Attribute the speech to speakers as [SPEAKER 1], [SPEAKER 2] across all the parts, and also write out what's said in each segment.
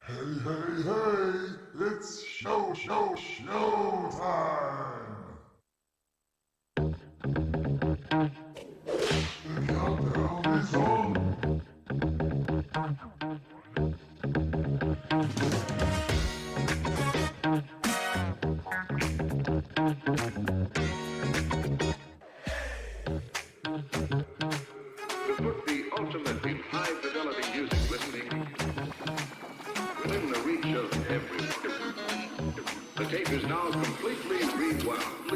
[SPEAKER 1] Hey, hey, hey! It's showtime! The countdown is on!
[SPEAKER 2] To put the ultimate in high-fidelity music listening within the reach of everyone, the tape is now completely rewound,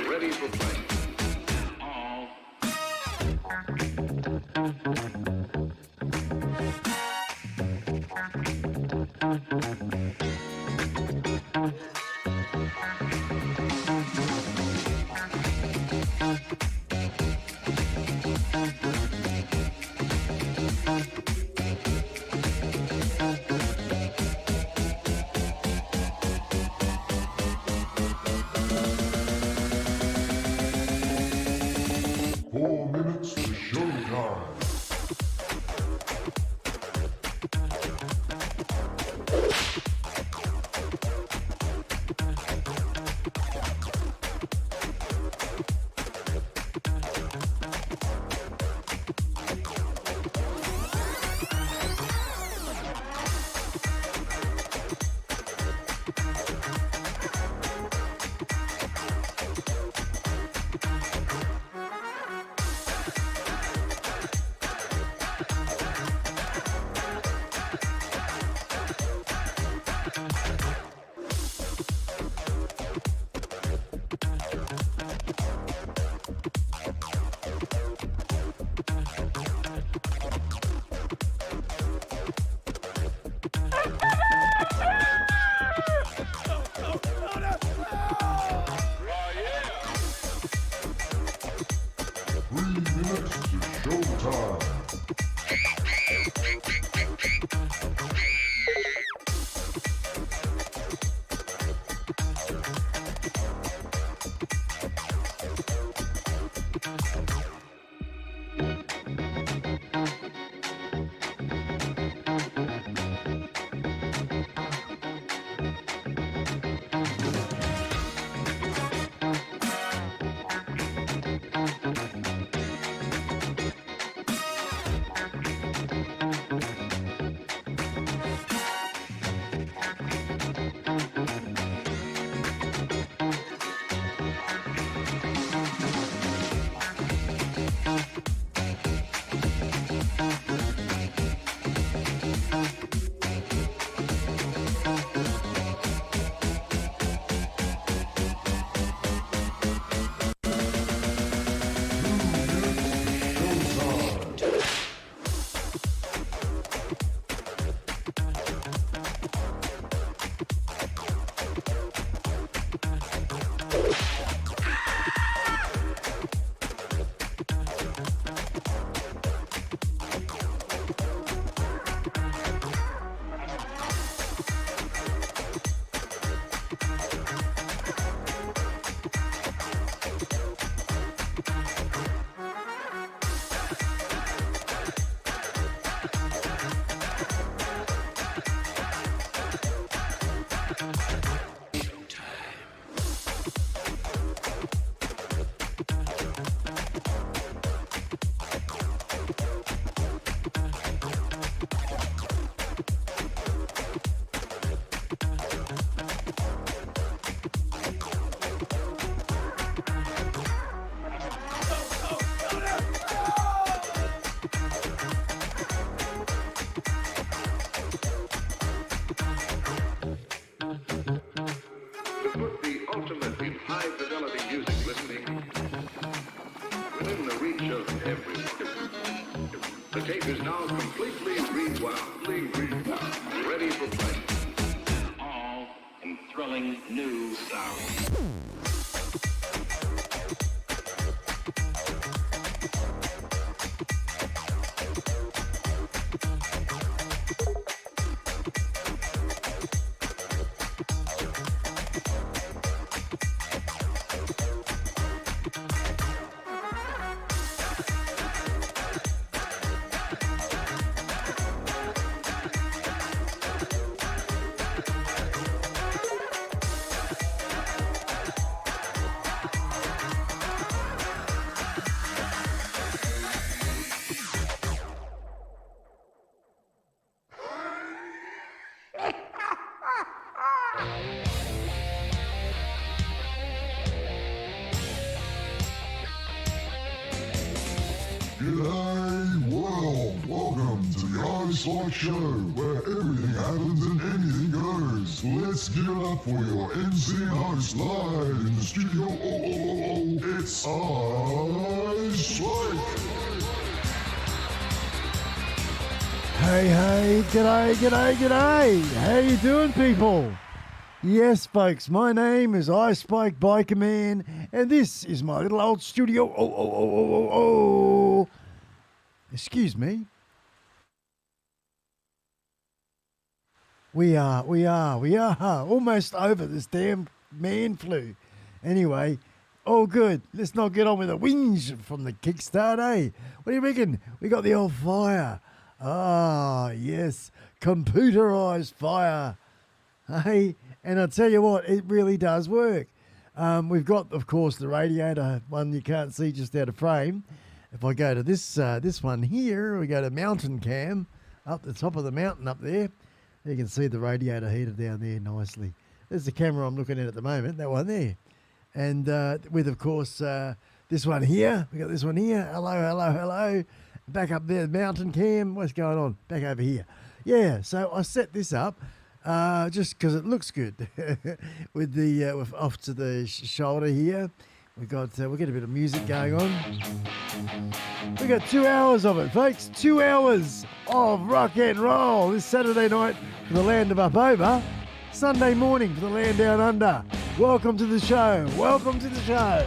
[SPEAKER 2] ready for play.
[SPEAKER 1] Minutes to showtime.
[SPEAKER 2] The tape is now completely rewound, ready for play. All in thrilling new sound.
[SPEAKER 1] G'day world, welcome to the iSpike show, where everything happens and anything goes. Let's give it up for your MC and host live in the studio. It's iSpike.
[SPEAKER 3] Hey, g'day. How you doing, people? Yes, folks, my name is iSpike Biker Man, and this is my little old studio. Excuse me. We are almost over this damn man flu. Anyway, all good. Let's not get on with the whinge from the kickstart, eh? What do you reckon? We got the old fire. Ah, yes, computerized fire. Hey, and I tell you what, it really does work. We've got, of course, the radiator one you can't see just out of frame. If I go to this one here, we go to mountain cam, up the top of the mountain up there. You can see the radiator heater down there nicely. There's the camera I'm looking at the moment, that one there. And with, of course, this one here. We got this one here. Hello. Back up there, mountain cam. What's going on? Back over here. Yeah, so I set this up just because it looks good. with the with off to the shoulder here. We got a bit of music going on. We got 2 hours of it, folks. 2 hours of rock and roll this Saturday night for the land of up over. Sunday morning for the land down under. Welcome to the show. Welcome to the show.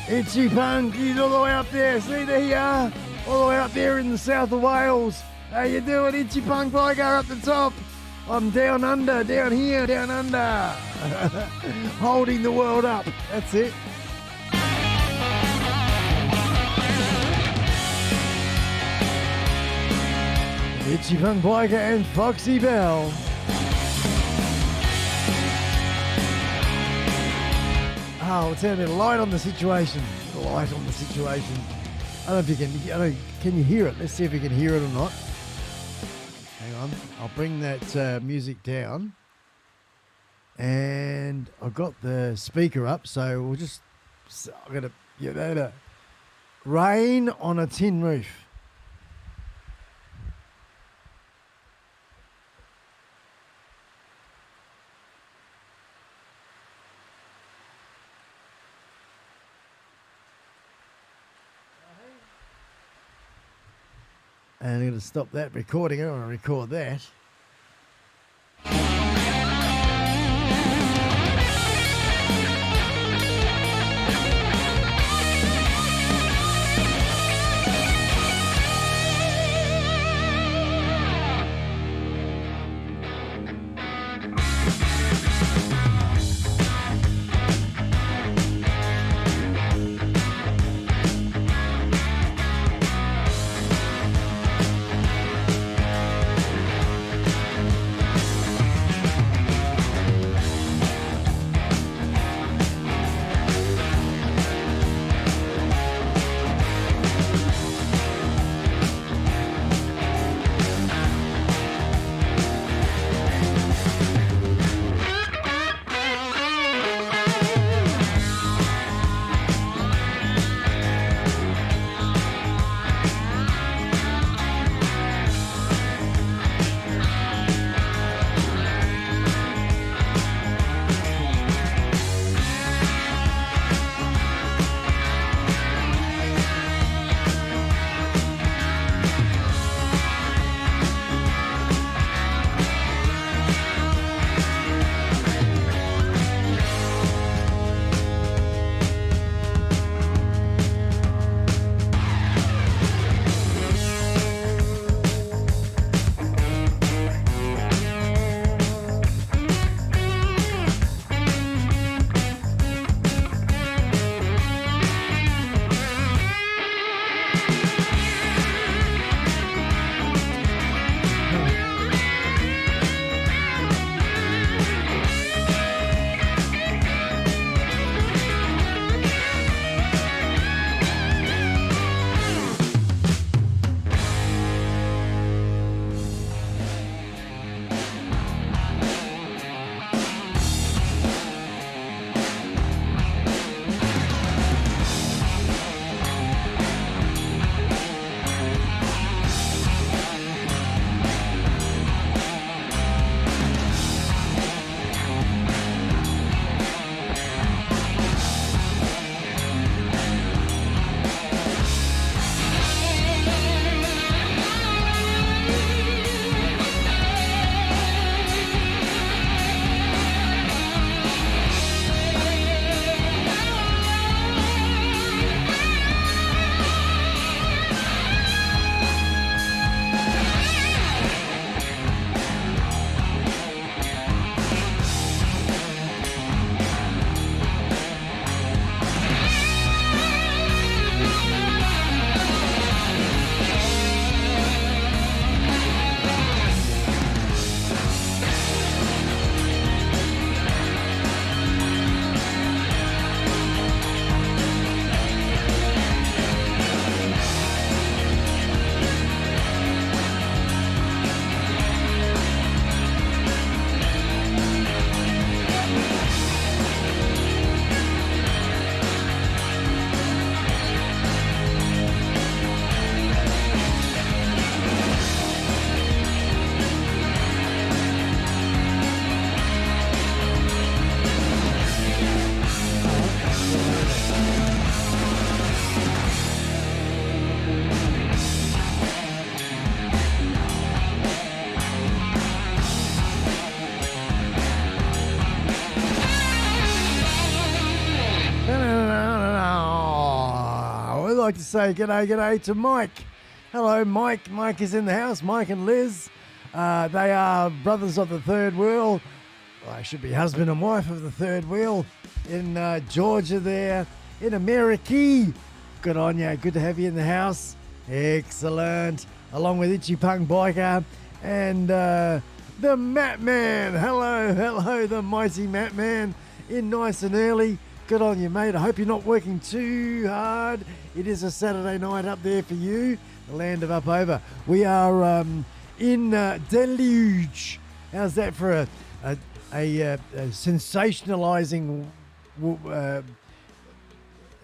[SPEAKER 3] Itchy Punk, he's all the way up there. See, there you are. All the way up there in the south of Wales. How you doing, Itchy Punk Biker up the top? I'm down under, down here, down under. Holding the world up. That's it. Itchy Punk Biker and Foxy Bell. Oh, it's a bit of light on the situation. I don't know if you can. Can you hear it? Let's see if you can hear it or not. Hang on. I'll bring that music down. And I've got the speaker up, so we'll just. I'm gonna. Rain on a tin roof. And I'm going to stop that recording. I don't want to record that. like to say g'day to Mike. Hello, Mike. Mike is in the house. Mike and Liz. They are brothers of the third wheel. Well, I should be husband and wife of the third wheel in Georgia there, in America. Good on you. Good to have you in the house. Excellent. Along with Itchy Punk Biker and the Mat Man. Hello, the mighty Mat Man. In nice and early. Good on you, mate. I hope you're not working too hard. It is a Saturday night up there for you, the land of up over. We are in Deluge. How's that for a sensationalizing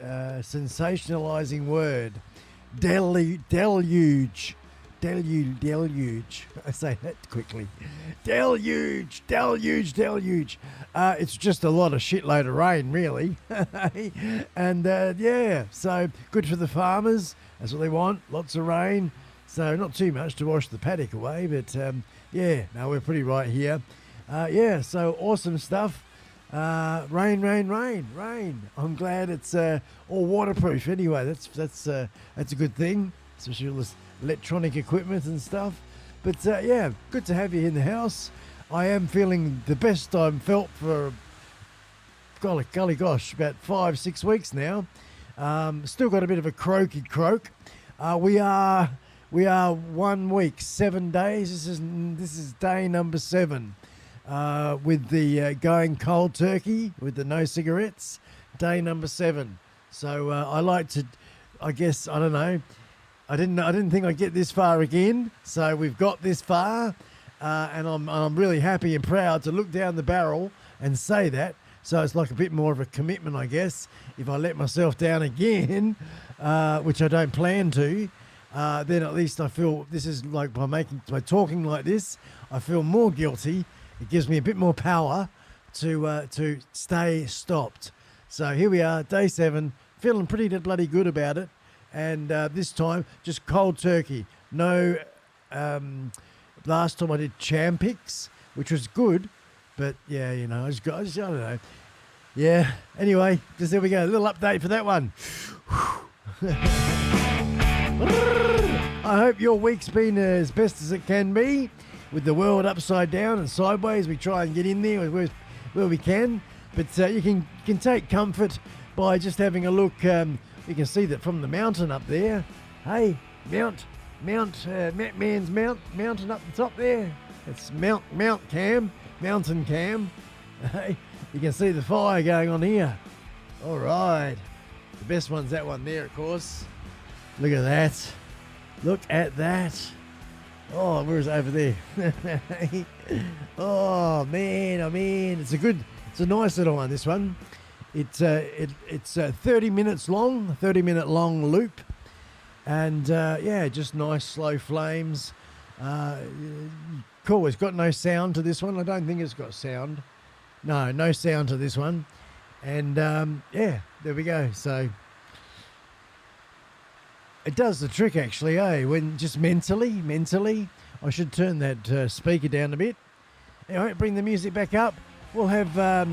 [SPEAKER 3] sensationalizing word? Deluge. I say that quickly. Deluge. It's just a lot of shitload of rain, really. And yeah, so good for the farmers. That's what they want. Lots of rain. So not too much to wash the paddock away, but yeah, no, we're pretty right here. Yeah, so awesome stuff. Rain. I'm glad it's all waterproof. Anyway, that's a good thing, especially all this electronic equipment and stuff. But yeah, good to have you in the house. I am feeling the best I've felt for golly gosh, about 5-6 weeks now. Still got a bit of a croaky croak. We are 1 week, 7 days. This is day number 7. With the going cold turkey with the no cigarettes, day number 7. So I like to, I guess, I don't know. I didn't think I'd get this far again. So we've got this far, and I'm really happy and proud to look down the barrel and say that. So it's like a bit more of a commitment, I guess. If I let myself down again, which I don't plan to, then at least I feel this is like by talking like this, I feel more guilty. It gives me a bit more power to stay stopped. So here we are, day 7, feeling pretty bloody good about it. And this time, just cold turkey. No, last time I did Champix, which was good. But yeah, you know, I don't know. Yeah, anyway, just there we go. A little update for that one. I hope your week's been as best as it can be. With the world upside down and sideways, we try and get in there where we can. But you can take comfort by just having a look. You can see that from the mountain up there. Hey, Mount Man's mountain up the top there. It's Mountain Cam. Hey, you can see the fire going on here. All right, the best one's that one there, of course. Look at that. Oh, where's it over there? Oh man, it's a nice little one. This one, it's 30 minutes long, 30-minute long loop, and yeah, just nice slow flames. Cool. It's got no sound to this one. I don't think it's got sound. No sound to this one, and yeah, there we go. So. It does the trick, actually, eh? When just mentally, I should turn that speaker down a bit. Anyway, bring the music back up. We'll have, I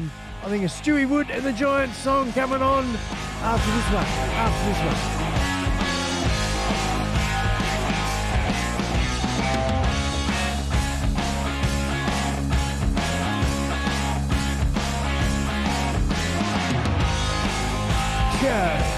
[SPEAKER 3] think, a Stewie Wood and the Giants song coming on after this one. Cheers.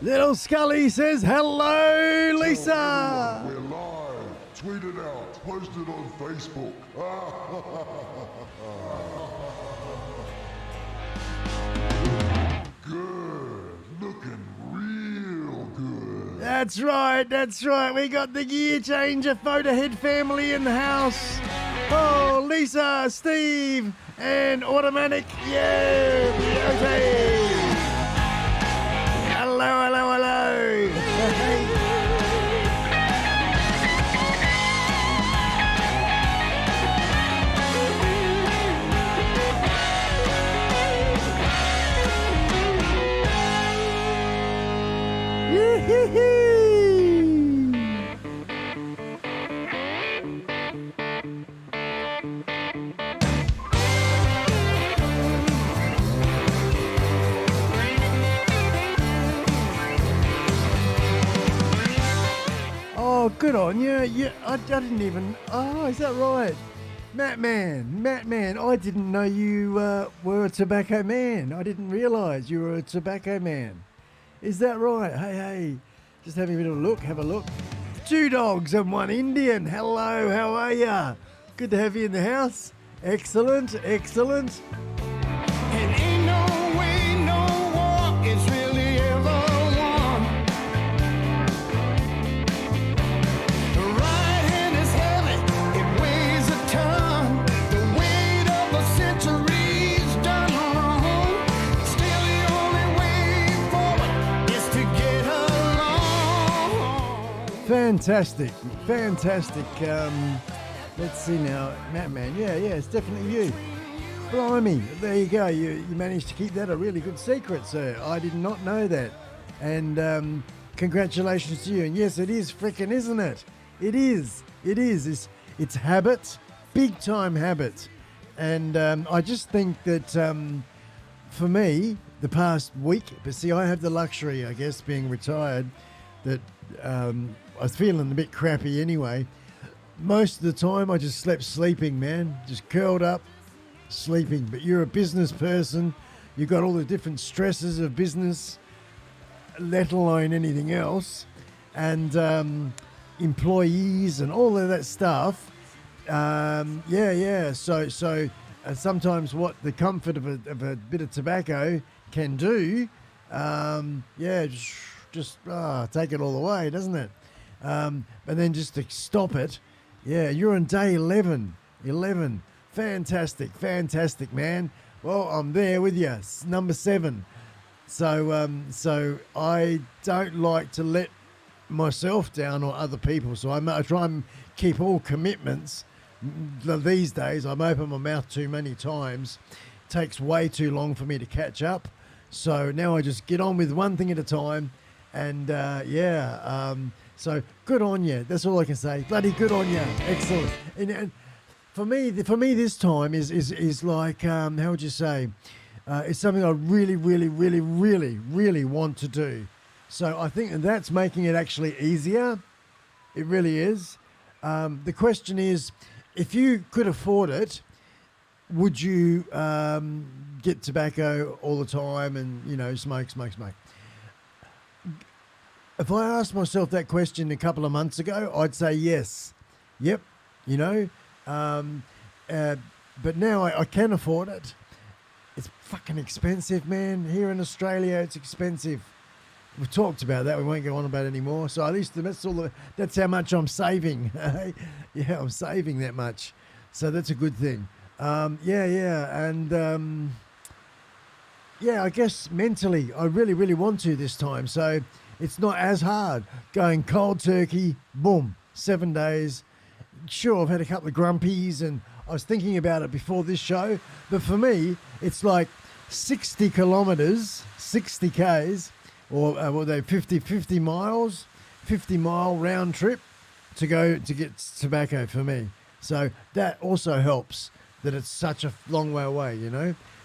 [SPEAKER 3] Little Scully says, hello, Lisa.
[SPEAKER 1] We're live. Tweet it out. Post it on Facebook. Good. Looking real good.
[SPEAKER 3] That's right. We got the Gear Changer Photohead family in the house. Oh, Lisa, Steve, and Automatic. Yeah. Okay. Hello. Oh, good on you. Yeah, I didn't even. Oh, is that right? Matt Man, I didn't know you were a tobacco man. I didn't realise you were a tobacco man. Is that right? Hey, just having a bit of a look. Have a look. 2 dogs and 1 Indian. Hello, how are ya? Good to have you in the house. Excellent.
[SPEAKER 4] And ain't no way, no war is really ever won. The right hand is heavy, it weighs a ton. The weight of a century's done wrong. Still the only way forward is to get along.
[SPEAKER 3] Fantastic. Let's see now, Matt Man. Yeah, it's definitely you. Blimey, there you go. You managed to keep that a really good secret, sir. I did not know that. And congratulations to you. And yes, it is frickin', isn't it? It is. It's habit, big time habit. And I just think that for me, the past week, but see, I have the luxury, I guess, being retired, that I was feeling a bit crappy anyway. Most of the time, I just slept sleeping, man. Just curled up, sleeping. But you're a business person. You've got all the different stresses of business, let alone anything else. And employees and all of that stuff. So sometimes what the comfort of a bit of tobacco can do, just take it all away, doesn't it? But then just to stop it, you're on day 11. Fantastic, man. Well, I'm there with you. It's number 7. So I don't like to let myself down or other people. So I try and keep all commitments. These days, I'm open my mouth too many times. It takes way too long for me to catch up. So now I just get on with one thing at a time. And so good on you. That's all I can say. Bloody good on you. Excellent. And for me this time is like how would you say? It's something I really want to do. So I think that's making it actually easier. It really is. The question is, if you could afford it, would you get tobacco all the time and smoke? If I asked myself that question a couple of months ago, I'd say yes. Yep, but now I can afford it. It's fucking expensive, man. Here in Australia, it's expensive. We've talked about that. We won't go on about it anymore. So at least that's how much I'm saving. Yeah, I'm saving that much. So that's a good thing. And I guess mentally, I really want to this time. So it's not as hard going cold turkey, boom, 7 days. Sure, I've had a couple of grumpies and I was thinking about it before this show, but for me, it's like 60 kilometers, 60 Ks, or 50 miles, 50-mile round trip to go to get tobacco for me. So that also helps that it's such a long way away,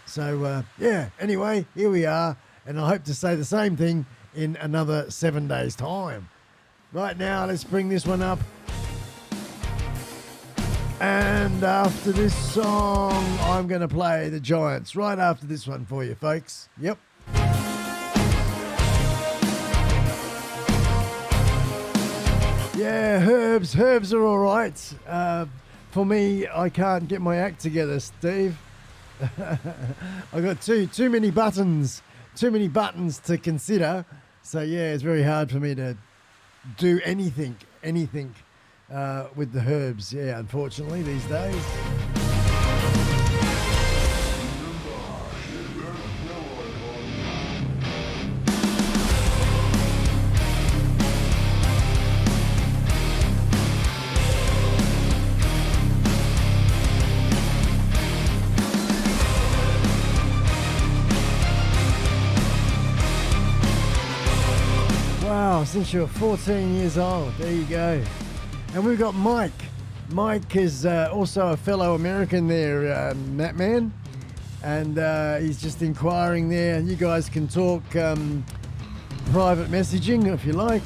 [SPEAKER 3] So, anyway, here we are, and I hope to say the same thing in another 7 days' time. Right now, let's bring this one up. And after this song, I'm going to play the Giants right after this one for you, folks. Yep. Yeah, herbs are all right. For me, I can't get my act together, Steve. I got too many buttons to consider. So yeah, it's very hard for me to do anything with the herbs. Yeah, unfortunately these days. since you were 14 years old. There you go. And we've got Mike. Mike is also a fellow American there, that man. And he's just inquiring there. You guys can talk private messaging if you like.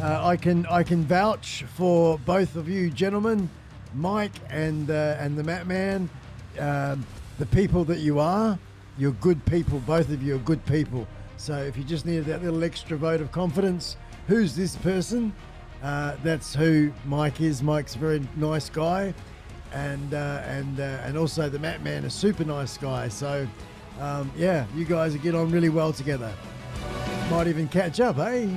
[SPEAKER 3] I can vouch for both of you gentlemen, Mike and the Matt Man, the people that you are. You're good people. Both of you are good people. So if you just need that little extra vote of confidence, who's this person? That's who Mike is. Mike's a very nice guy, and also the Matt Man, a super nice guy. So yeah, you guys get on really well together. Might even catch up, eh?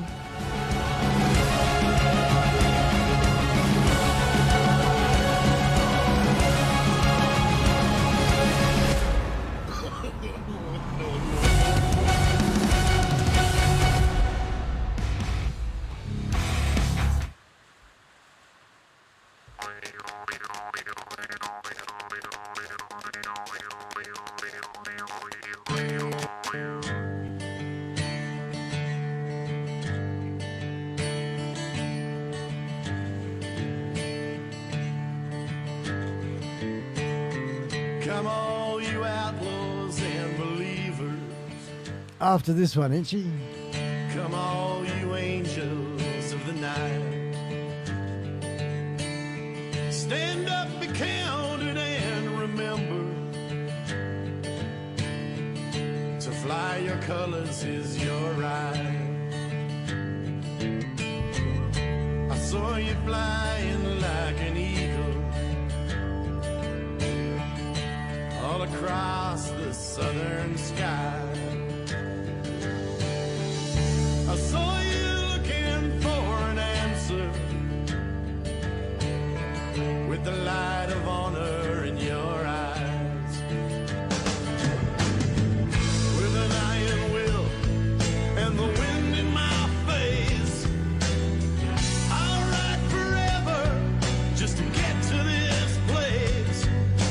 [SPEAKER 4] Come all you outlaws and believers.
[SPEAKER 3] After this one, ain't she?
[SPEAKER 4] Come all you angels of the night. Stand up, be counted, and remember to fly your colors is your right. I saw you flying like an eagle all across the southern sky. I saw you looking for an answer with the light of honor in your eyes. With an iron will and the wind in my face, I'll ride forever just to get to this place.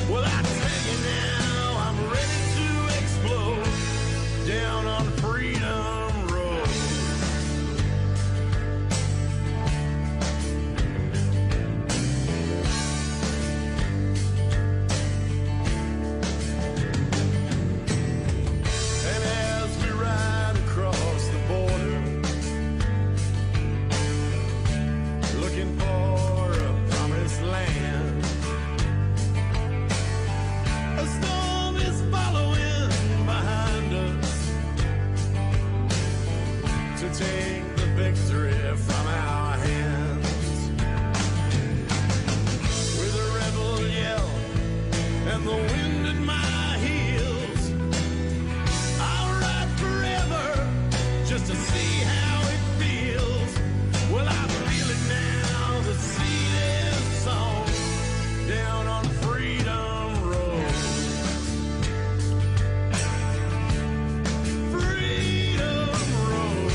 [SPEAKER 4] Well, I tell you now, I'm ready to explode down on Freedom Road. And as we ride across the border, looking for a promised land, a storm is following behind us to take the victory from our hands. With a rebel yell and the wind at my heels, I'll ride forever just to see how it feels. Well, I feel it now, the seed is sown down on Freedom Road. Freedom Road.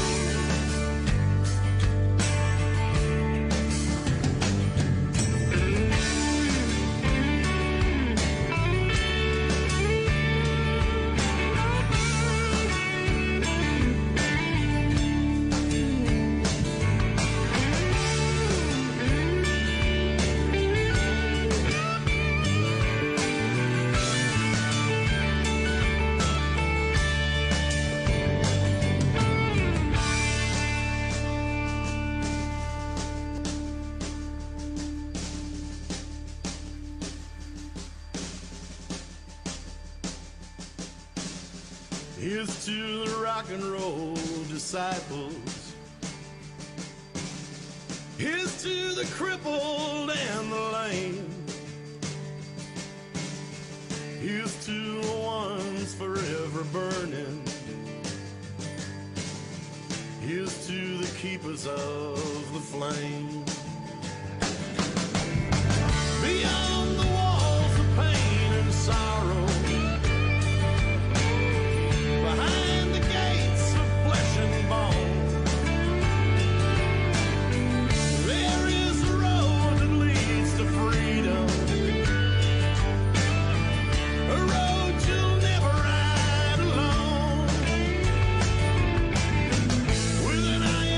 [SPEAKER 4] Here's to the rock and roll disciples. Here's to the crippled and the lame. Here's to the ones forever burning. Here's to the keepers of the flame. Beyond the walls of pain and sorrow, behind the gates of flesh and bone, there is a road that leads to freedom, a road you'll never ride alone. With an iron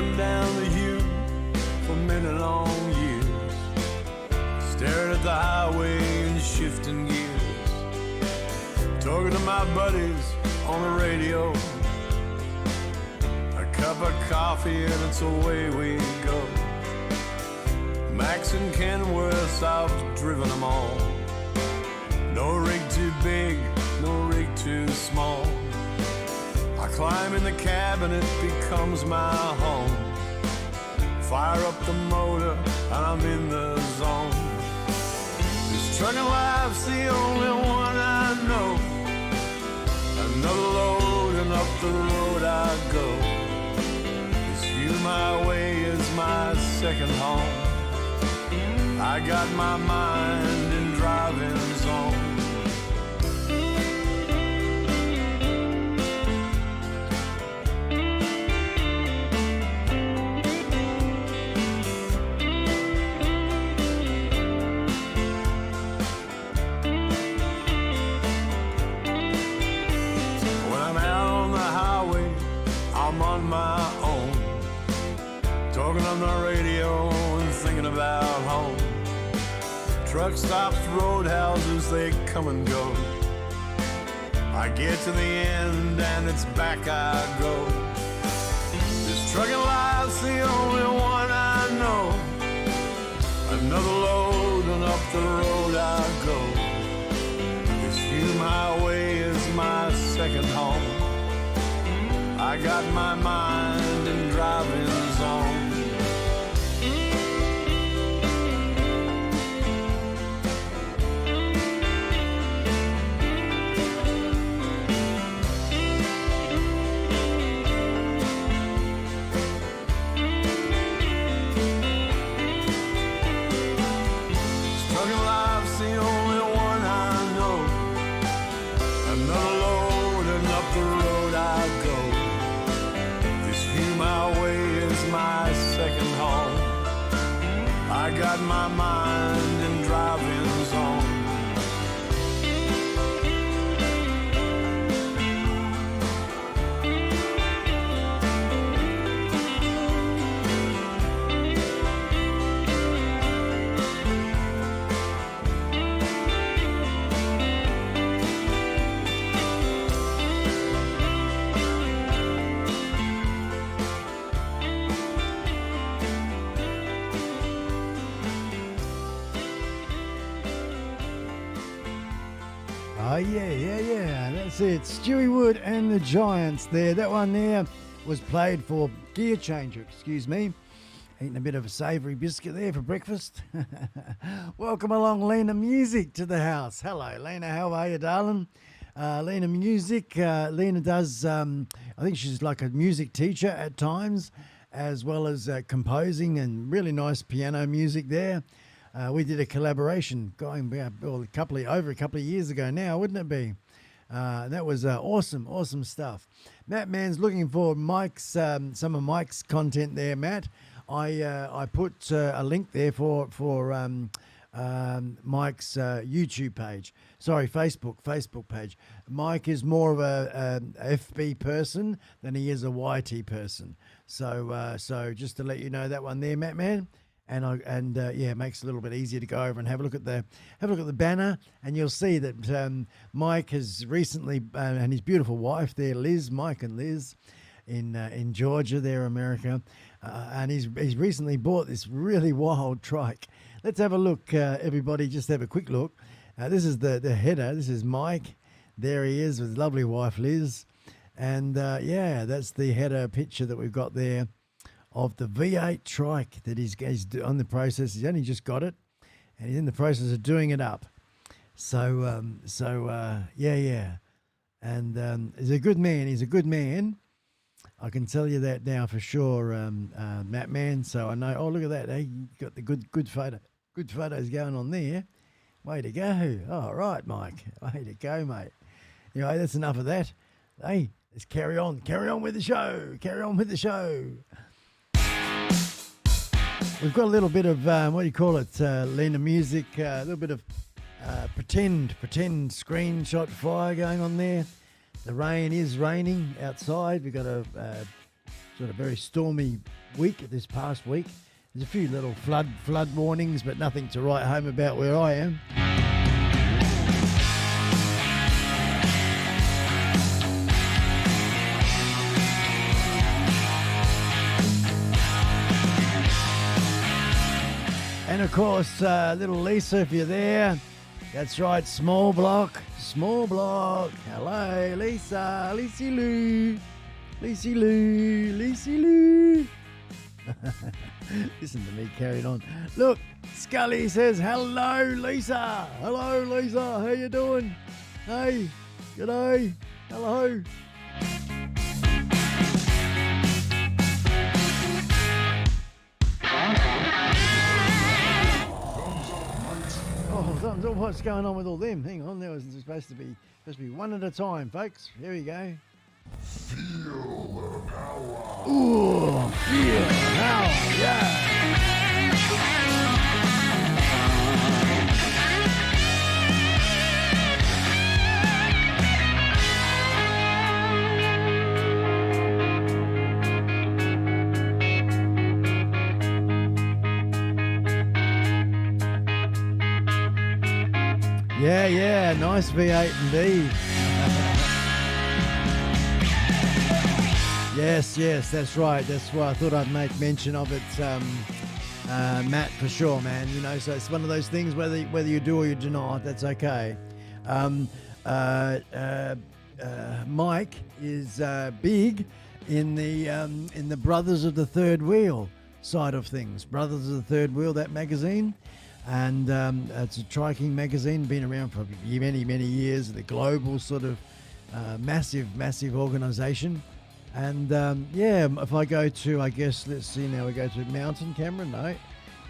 [SPEAKER 5] and down the hill for many long years. Staring at the highway and shifting gears. Talking to my buddies on the radio. A cup of coffee and it's away we go. Max and Kenworth, I've driven them all. No rig too big, no rig too small. I climb in the cab and it becomes my home. Fire up the motor and I'm in the zone. This trucking life's the only one I know. Another load and up the road I go. This Hume Highway is my second home. I got my mind in driving zone. I'm on my own, talking on the radio and thinking about home. Truck stops, roadhouses, they come and go. I get to the end and it's back I go. This trucking life's the only one I know. Another load and up the road I go. This Hume Highway is my second home. I got my mind in driving zone. Struggling life's the only one I know. Another load and up the road I go. My way is my second home. I got my mind in driving zone.
[SPEAKER 3] Oh, yeah. That's it. Stewie Wood and the Giants there. That one there was played for Gear Changer, excuse me. Eating a bit of a savoury biscuit there for breakfast. Welcome along, Lena Music, to the house. Hello, Lena. How are you, darling? Lena Music. Lena does, I think she's like a music teacher at times, as well as composing and really nice piano music there. We did a collaboration going back over a couple of years ago now, wouldn't it be? That was awesome stuff. Matt Mann's looking for Mike's some of Mike's content there, Matt. I put a link there for Mike's YouTube page. Sorry, Facebook page. Mike is more of a FB person than he is a YT person. So just to let you know that one there, Matt Mann. And it makes it a little bit easier to go over and have a look at the banner, and you'll see that Mike has recently and his beautiful wife there, Liz, Mike and Liz, in Georgia, there, America, and he's recently bought this really wild trike. Let's have a look, everybody. Just have a quick look. This is the header. This is Mike. There he is with his lovely wife Liz, and that's the header picture that we've got there of the V8 trike that he's on the process. He's only just got it, and he's in the process of doing it up. So, and he's a good man. He's a good man. I can tell you that now for sure, Matt Mann. So I know. Oh, look at that! Hey, you got the good photos going on there. Way to go! All right, Mike. Way to go, mate. Anyway, that's enough of that. Hey, let's carry on. Carry on with the show. Carry on with the show. We've got a little bit of, Lena Music, a little bit of pretend screenshot fire going on there. The rain is raining outside. We've got a sort of very stormy week, this past week. There's a few little flood warnings, but nothing to write home about where I am. And of course, little Lisa, if you're there, that's right, small block. Hello, Lisa, Lisey Lou. Listen to me carrying on. Look, Scully says, hello, Lisa. Hello, Lisa. How you doing? Hey, g'day. Hello. Oh, thumbs up. What's going on with all them? Hang on, there was supposed to be one at a time, folks. Here we go.
[SPEAKER 1] Feel the power.
[SPEAKER 3] Ooh, feel the power, yeah. Yeah, nice V8 indeed. Yes, that's right. That's why I thought I'd make mention of it, Matt, for sure, man. You know, so it's one of those things, whether you do or you do not, that's okay. Mike is big in the Brothers of the Third Wheel side of things. Brothers of the Third Wheel, that magazine. And it's a triking magazine, been around for many years. The global sort of massive organisation. And if I go to, I guess, let's see now, we go to mountain camera, no.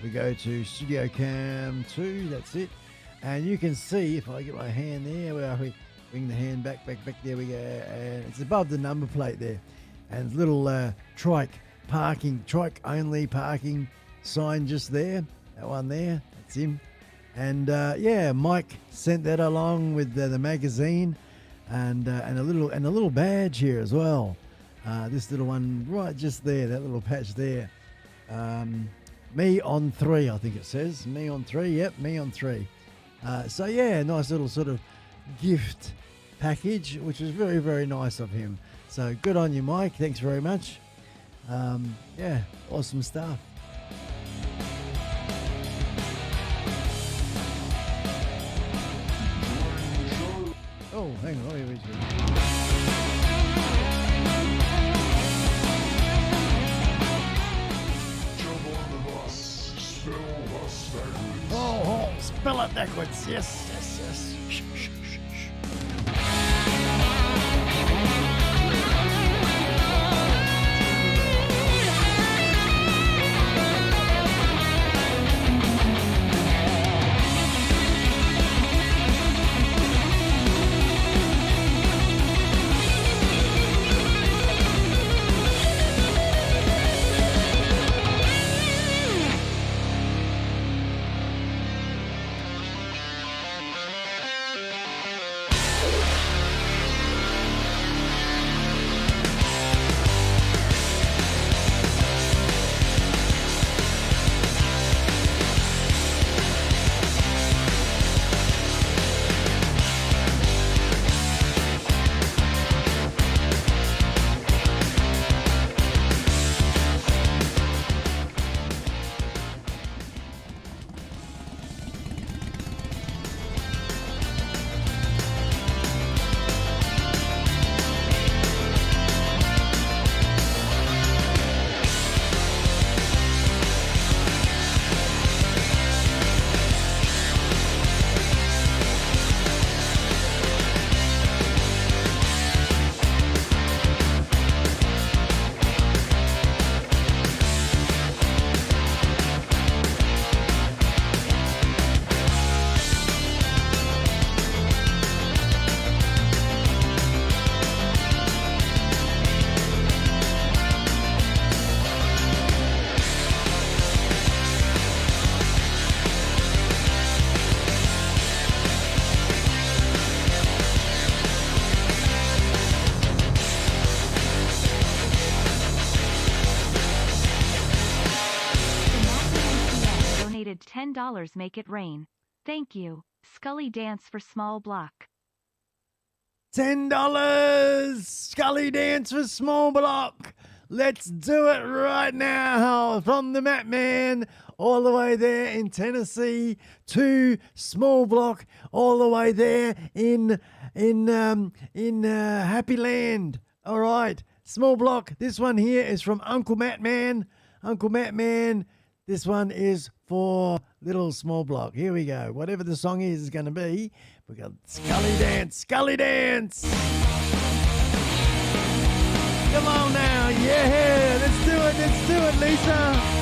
[SPEAKER 3] We go to Studio Cam 2, that's it. And you can see, if I get my hand there, where we bring the hand back, there we go. And it's above the number plate there. And little trike only parking sign just there, that one there. Him. And Mike sent that along with the magazine and a little badge here as well. This little one right just there, that little patch there. Me on 3, I think it says. Me on 3, yep, me on 3. So yeah, nice little sort of gift package, which is very, very nice of him. So good on you, Mike. Thanks very much. Awesome stuff. Oh, hang on. Here we go.
[SPEAKER 1] Jump on the bus. Spell bus backwards.
[SPEAKER 3] Oh, spell it backwards. Yes.
[SPEAKER 6] $10 make it rain. Thank you. Scully dance for small block.
[SPEAKER 3] $10 Scully dance for small block. Let's do it right now from the Map Man all the way there in Tennessee to small block all the way there in Happy Land. All right, small block. This one here is from Uncle Matt Man. Uncle Matt Man. This one is for little small block. Here we go. Whatever the song is going to be. We got Scully dance. Scully dance. Come on now, yeah, let's do it, Lisa.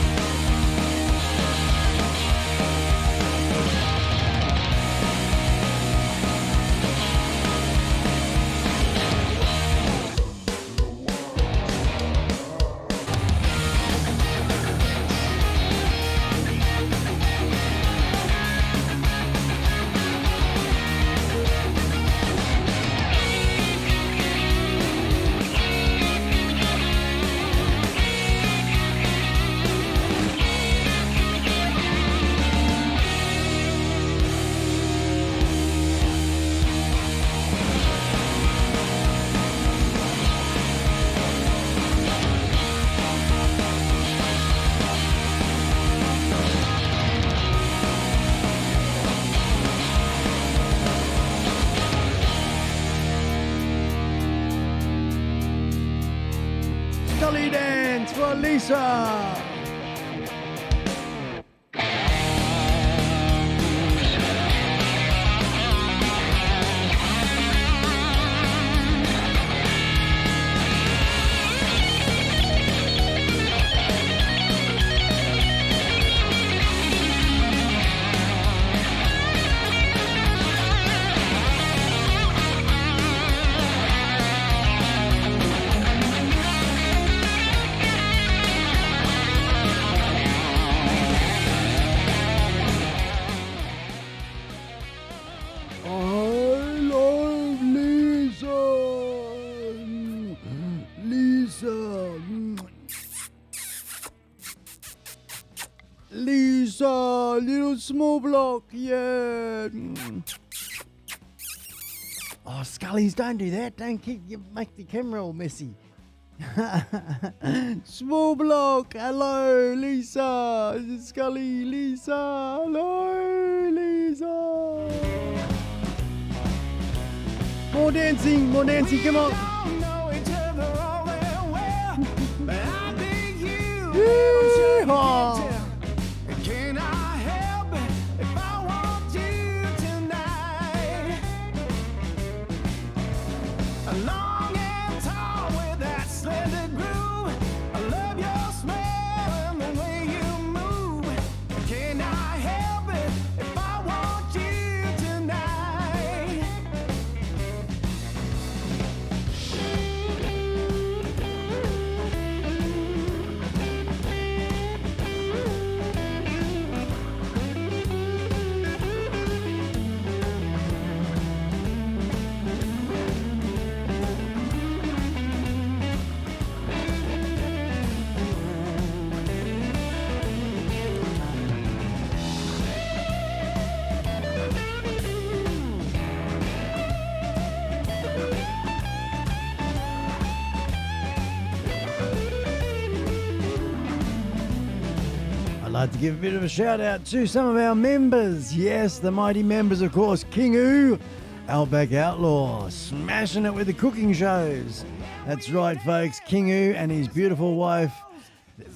[SPEAKER 3] Scully dance for Lisa. Lisa, little small block, yeah. Oh, Scullies, don't do that. Don't make the camera all messy. Small block, hello, Lisa. This is Scully, Lisa. Hello, Lisa. More dancing, come on. Yeehaw.
[SPEAKER 4] Can I help it if I want you tonight? Long and tall with that slender groove. I love your smell and the way you move. Can I help it if I want you tonight?
[SPEAKER 3] I'd like to give a bit of a shout out to some of our members. Yes, the mighty members, of course. King Oo, Outback Outlaw, smashing it with the cooking shows. That's right, folks. King Oo and his beautiful wife,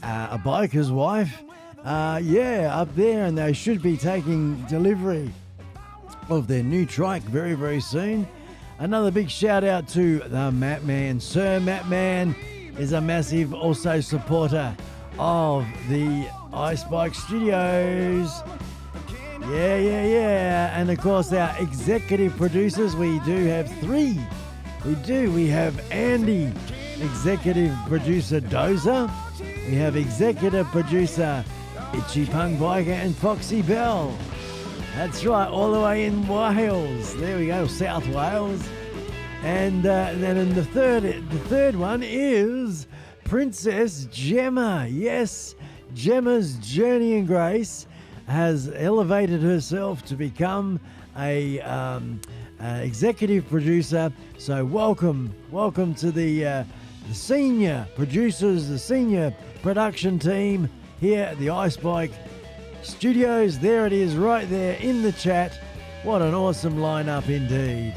[SPEAKER 3] a biker's wife, up there, and they should be taking delivery of their new trike very, very soon. Another big shout out to the Map Man. Sir Map Man is a massive also supporter of the iSpike Studios. Yeah. And of course, our executive producers, we do have three. We have Andy, executive producer Dozer. We have executive producer Itchy Pung Biker and Foxy Bell. That's right, all the way in Wales. There we go, South Wales. And then in the third one is Princess Gemma. Yes, Gemma's Journey and Grace. has elevated herself to become a executive producer. So welcome to the senior producers, the senior production team here at the iSpike Studios. There it is, right there in the chat. What an awesome lineup indeed.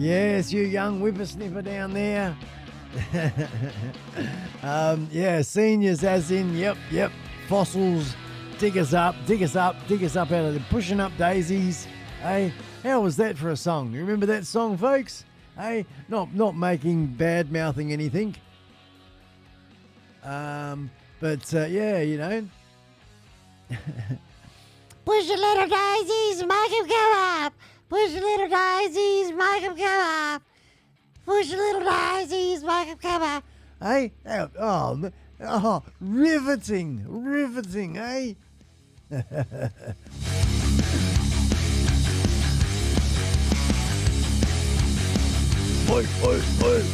[SPEAKER 3] Yes, you young whippersnipper down there. Yeah, seniors as in, yep, fossils, dig us up out of the pushing up daisies. Hey, how was that for a song? You remember that song, folks? Hey, not making bad mouthing anything. But yeah, you know.
[SPEAKER 7] Push your little daisies, make 'em go up. Push your little daisies, make 'em go up. Push your little daisies, make 'em come up.
[SPEAKER 3] Hey, riveting, eh? Oi, oi, oi.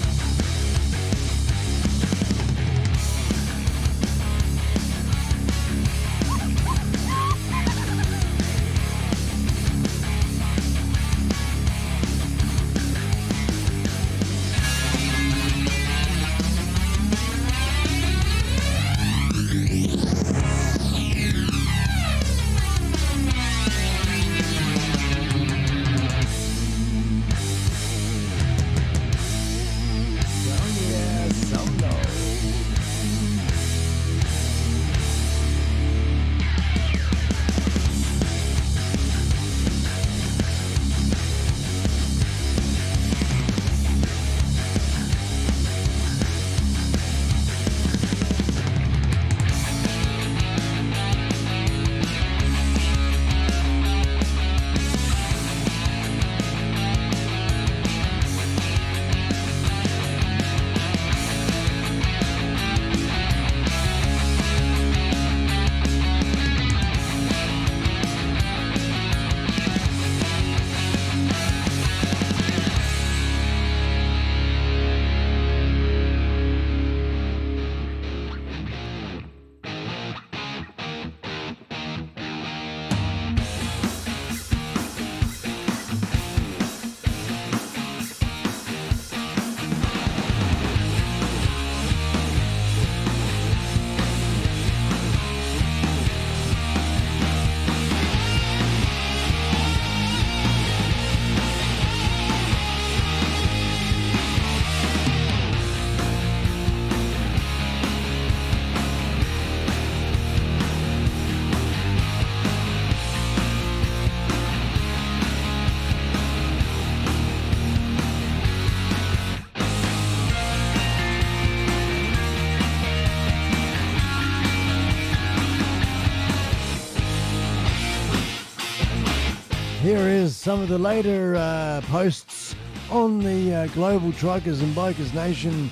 [SPEAKER 3] here is some of the later posts on the Global Truckers and Bikers Nation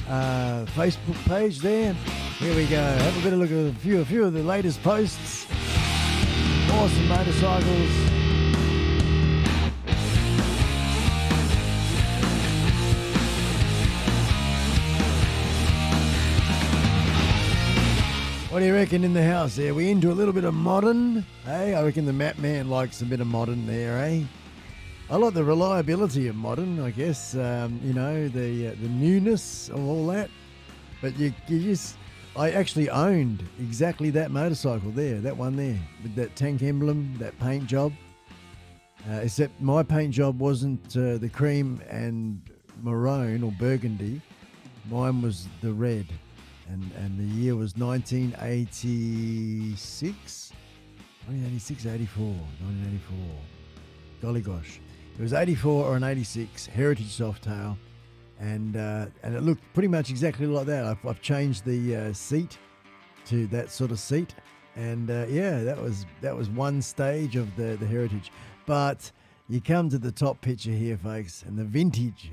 [SPEAKER 3] Facebook page there. Here we go. Have a bit of look at a few of the latest posts. Awesome motorcycles. What do you reckon in the house there? We into a little bit of modern? Hey, I reckon the Map Man likes a bit of modern there, eh? I like the reliability of modern, I guess. You know, the newness of all that. But you just... I actually owned exactly that motorcycle there, that one there, with that tank emblem, that paint job. Except my paint job wasn't the cream and maroon or burgundy. Mine was the red. And the year was 1986? 1986, 84, 1984. Golly gosh. It was 84 or an 86 Heritage Softail. And it looked pretty much exactly like that. I've changed the seat to that sort of seat. And yeah, that was one stage of the Heritage. But you come to the top picture here, folks, and the vintage.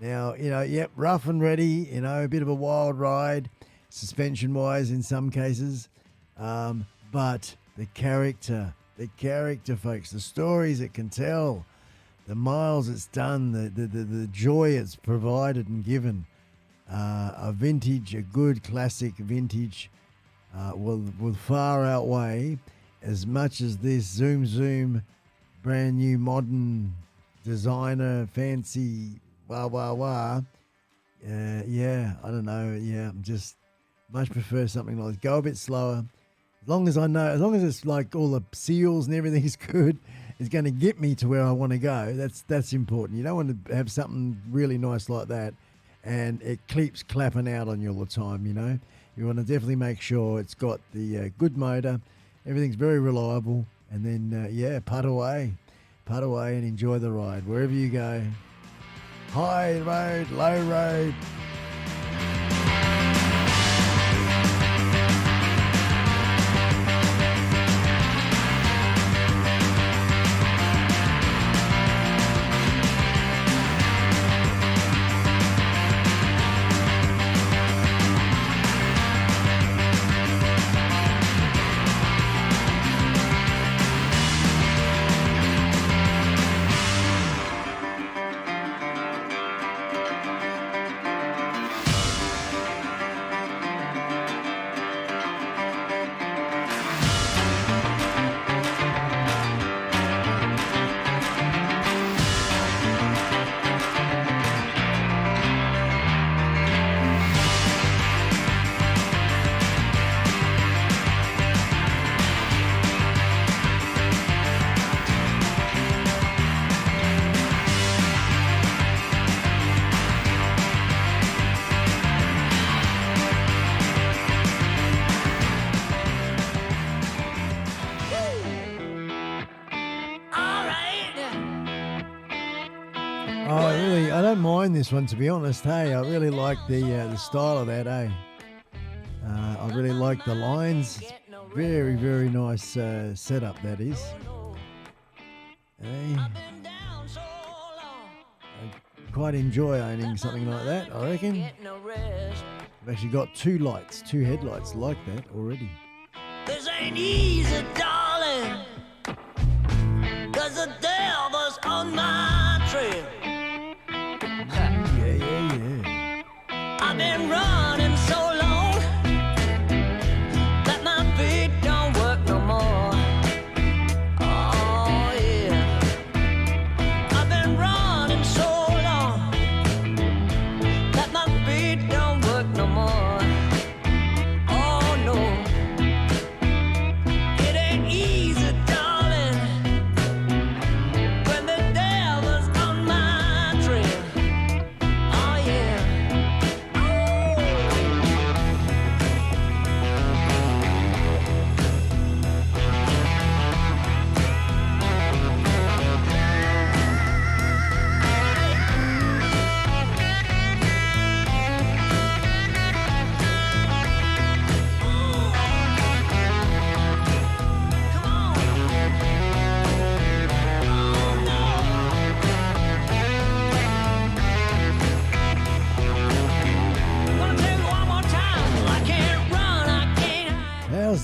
[SPEAKER 3] Now, you know, yep, rough and ready, you know, a bit of a wild ride, suspension-wise in some cases. But the character, folks, the stories it can tell, the miles it's done, the joy it's provided and given. A good classic vintage will far outweigh as much as this Zoom brand new modern designer fancy wah. Yeah, I don't know. Yeah, I'm just much prefer something like this. Go a bit slower. As long as it's like all the seals and everything's good, it's going to get me to where I want to go. That's important. You don't want to have something really nice like that and it keeps clapping out on you all the time, you know. You want to definitely make sure it's got the good motor, everything's very reliable, and then, yeah, putt away and enjoy the ride wherever you go. High road, low road. I don't mind this one, to be honest. Hey, I really like the style of that. Hey, I really like the lines. Very, very nice setup that is. Hey, I quite enjoy owning something like that, I reckon. I've actually got two headlights like that already.
[SPEAKER 8] This ain't easy, darling, 'cause the devil's on my trail.
[SPEAKER 3] Yeah.
[SPEAKER 8] I've been running so long that my feet don't work no more. Oh yeah, I've been running so long that my feet don't work no more. Oh no, it ain't easy, darling, when the devil's on my trail. Oh yeah.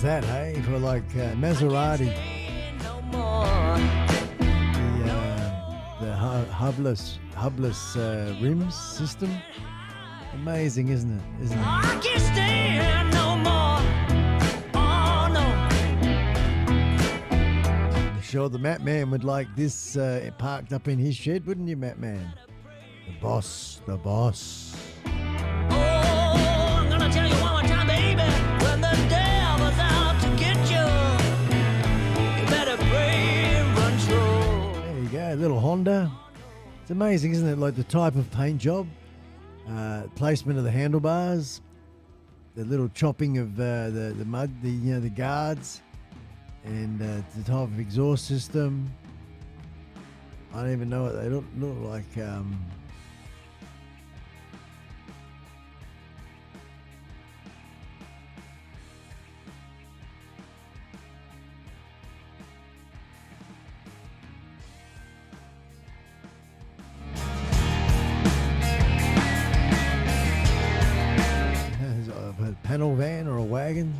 [SPEAKER 3] that, hey? For like Maserati,
[SPEAKER 8] No more.
[SPEAKER 3] the hubless rims system. Amazing, isn't it? Isn't it?
[SPEAKER 8] I can't stand no more. Oh no.
[SPEAKER 3] I'm sure the Matt Man would like this parked up in his shed, wouldn't you, Matt Man? The boss, the boss.
[SPEAKER 8] Oh, I'm gonna tell you one more time, baby. When the devil's out to get you, you better pray and run slow.
[SPEAKER 3] There you go, little Honda. It's amazing, isn't it? Like the type of paint job, placement of the handlebars, the little chopping of the mud, the guards, and the type of exhaust system. I don't even know what they look like. A panel van or a wagon.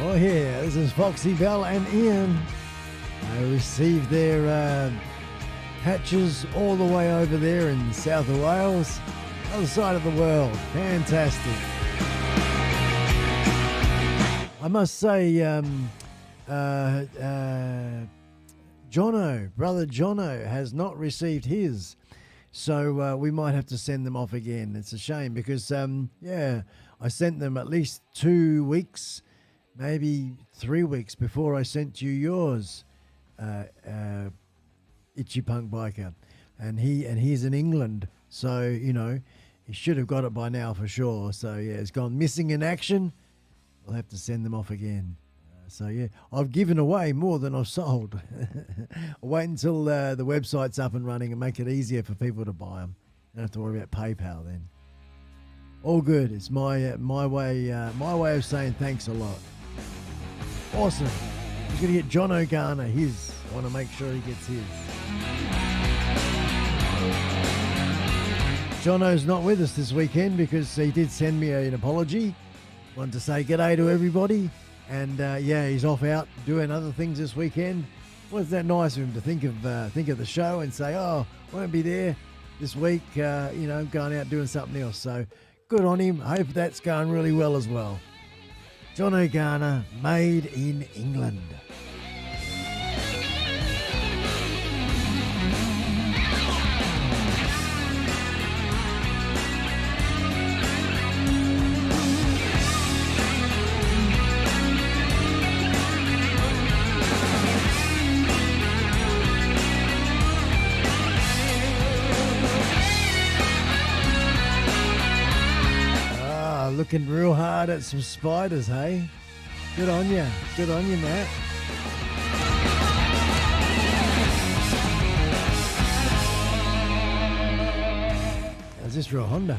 [SPEAKER 3] Oh yeah, this is Foxy Bell and Ian. They received their hatches all the way over there in the south of Wales, other side of the world. Fantastic. I must say, Jono, brother Jono, has not received his. So we might have to send them off again. It's a shame because, I sent them at least 2 weeks, maybe 3 weeks before I sent you yours, Itchy Punk Biker. And he's in England. So, he should have got it by now for sure. So, yeah, it's gone missing in action. We'll have to send them off again. I've given away more than I've sold. I'll wait until the website's up and running and make it easier for people to buy them. Don't have to worry about PayPal then. All good. It's my way of saying thanks a lot. Awesome. He's going to get John O'Garner his. I want to make sure he gets his. Jono's not with us this weekend because he did send me an apology. Wanted to say g'day to everybody. And he's off out doing other things this weekend. Wasn't that nice of him to think of the show and say, oh, won't be there this week, going out doing something else. So good on him. I hope that's going really well as well. John O'Garner, made in England. Looking real hard at some spiders, hey? Good on you. Good on you, Matt. Is this real Honda?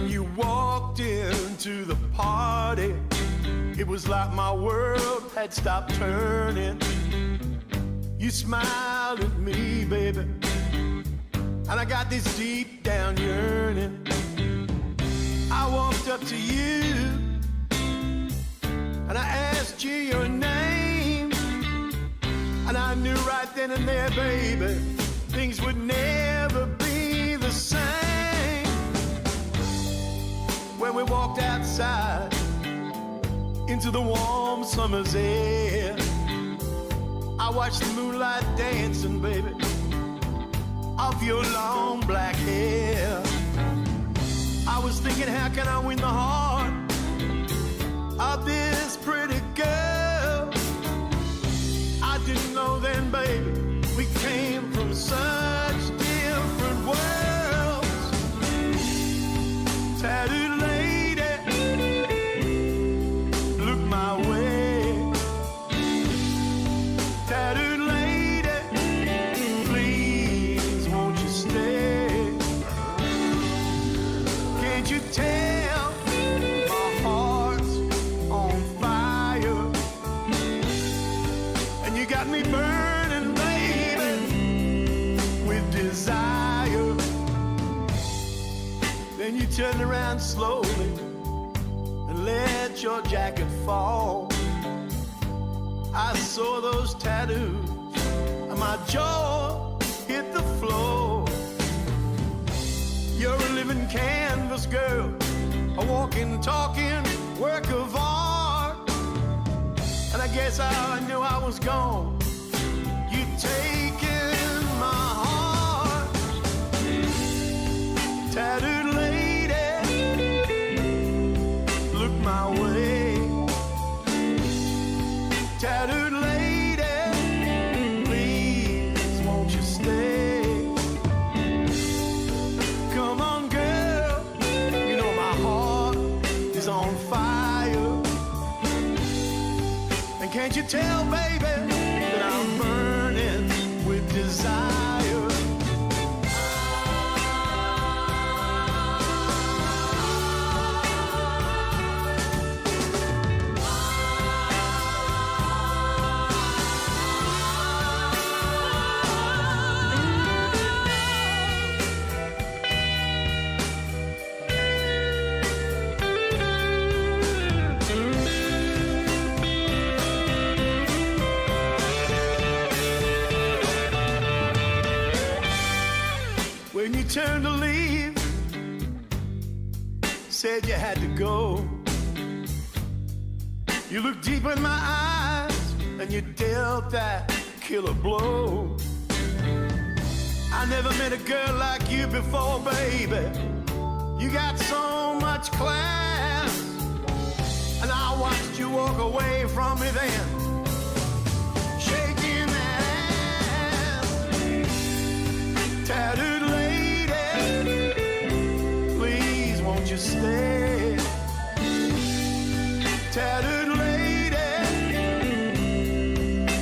[SPEAKER 5] When you walked into the party, it was like my world had stopped turning. You smiled at me, baby, and I got this deep down yearning. I walked up to you and I asked you your name, and I knew right then and there, baby, things would never be the same. When we walked outside into the warm summer's air, I watched the moonlight dancing, baby, off your long black hair. I was thinking, how can I win the heart of this pretty girl? I didn't know then, baby, we came from such different worlds. Tattooed lady, look my way. Tattooed lady, please won't you stay? Can't you tell my heart's on fire? And you got me burning, baby, with desire. Then you turned around slowly and let your jacket fall. I saw those tattoos and my jaw hit the floor. You're a living canvas, girl, a walking, talking work of art. And I guess I knew I was gone. You'd taken my heart. Tattooed lady, look my way. Tattooed lady, please won't you stay? Come on, girl, you know my heart is on fire. And can't you tell, baby, that I'm burning with desire? When you turned to leave, said you had to go. You looked deep in my eyes and you dealt that killer blow. I never met a girl like you before, baby. You got so much class, and I watched you walk away from me then, shaking that ass. Tattooed lady, please won't you stay? Tattooed lady,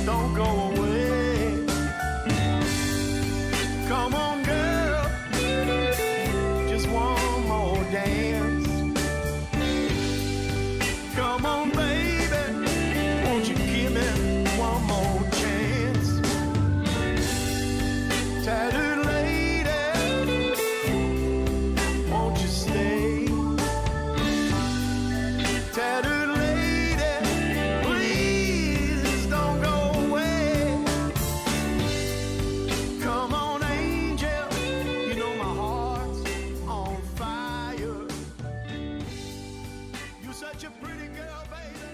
[SPEAKER 5] don't go away. Come on, girl, just one more dance. Come on, baby, won't you give me one more chance? Tattooed lady, won't you stay? Tattooed lady, please don't go away. Come on, angel, you know my heart's on fire. You're such a pretty girl, baby.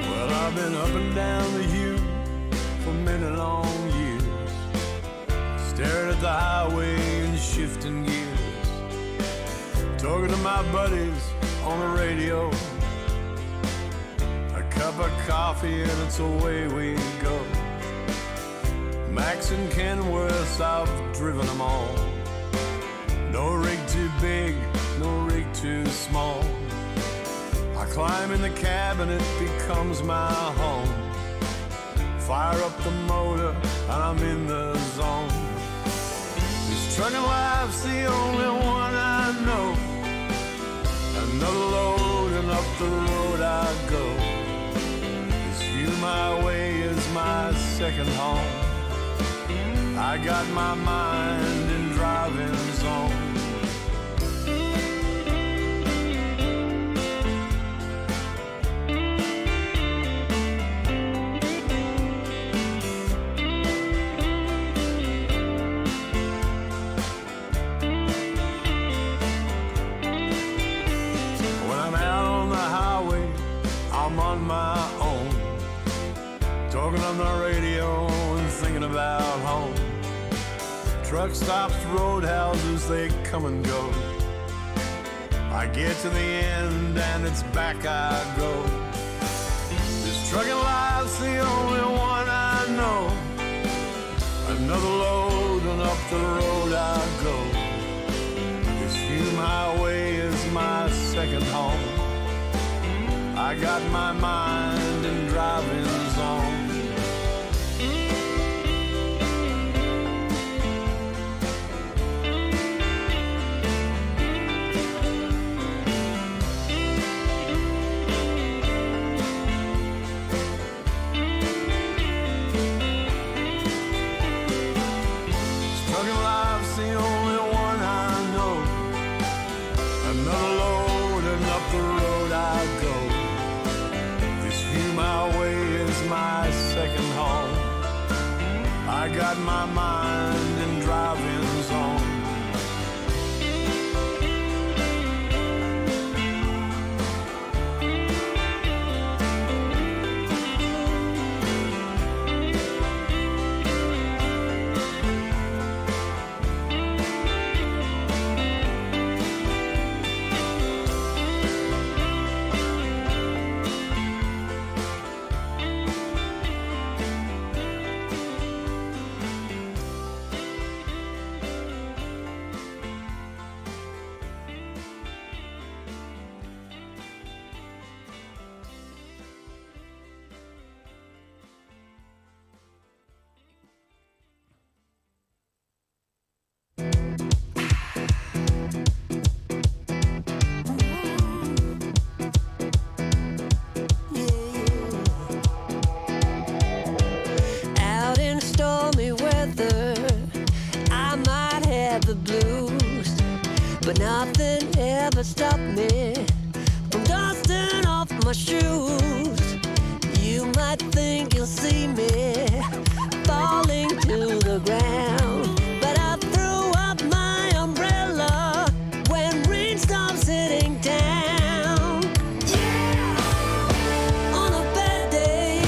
[SPEAKER 5] Well, I've been up and down the hill for many long years, staring at the highway and shifting gears, talking to my buddies on the radio, a cup of coffee and it's away we go. Max and Kenworth, I've driven them all. No rig too big, no rig too small. I climb in the cabin, it becomes my home. Fire up the motor and I'm in the zone. This trucking life's the only one I know. Another load and up the road I go. This Hume Highway is my second home. I got my mind in driving zone. I'm on my own, talking on the radio and thinking about home. Truck stops, roadhouses, they come and go. I get to the end and it's back I go. This trucking life's the only one I know. Another load and up the road I go. This Hume Highway is my second home. I got my mind in driving zone. Trucking life's the only one I know. Another load and up the road I go. My way is my second home. I got my mind in driving zone.
[SPEAKER 8] Out in stormy weather, I might have the blues, but nothing ever stopped me from dusting off my shoes. You might think you'll see me falling to the ground, but I threw up my umbrella when rain stops hitting town. On a bad day,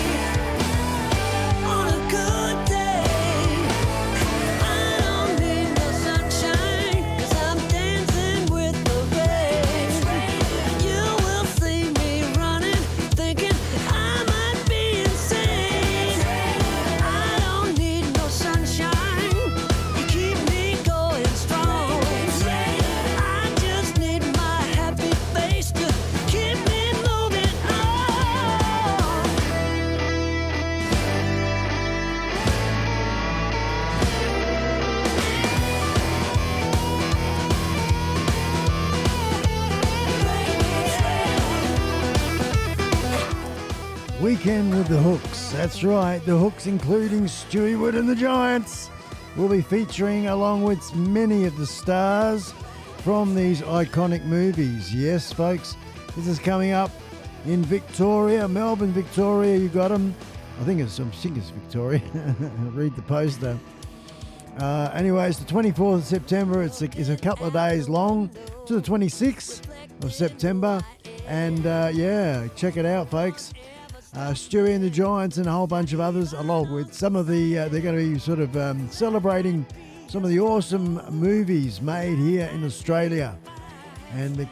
[SPEAKER 8] on a good day, I don't need no sunshine, 'cause I'm dancing with the rain. You will see me running, thinking I might be insane. I don't need no sunshine, you keep me going strong. I just need my happy face to keep me moving on.
[SPEAKER 3] Weekend with the Hooks. That's right, the Hooks, including Stewie Wood and the Giants, will be featuring along with many of the stars from these iconic movies. Yes, folks, this is coming up in Victoria, Melbourne, Victoria. You got them. I think it's Victoria. Read the poster. Anyways, the 24th of September, it's a couple of days long to the 26th of September. And yeah, check it out, folks. Stewie and the Giants and a whole bunch of others, along with some of the, they're going to be sort of celebrating some of the awesome movies made here in Australia and the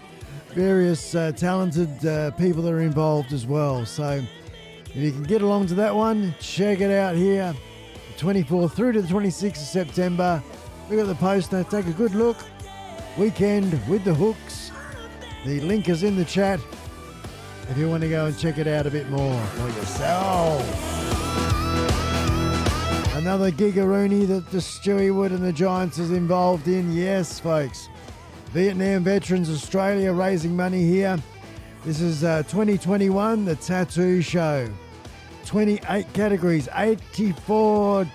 [SPEAKER 3] various talented people that are involved as well. So if you can get along to that one, check it out here, the 24th through to the 26th of September. Look at the poster, take a good look, Weekend with the Hooks. The link is in the chat if you want to go and check it out a bit more for yourself. Another gigaroony that the Stewie Wood and the Giants is involved in. Yes, folks. Vietnam Veterans Australia raising money here. This is 2021, the Tattoo Show. 28 categories, 84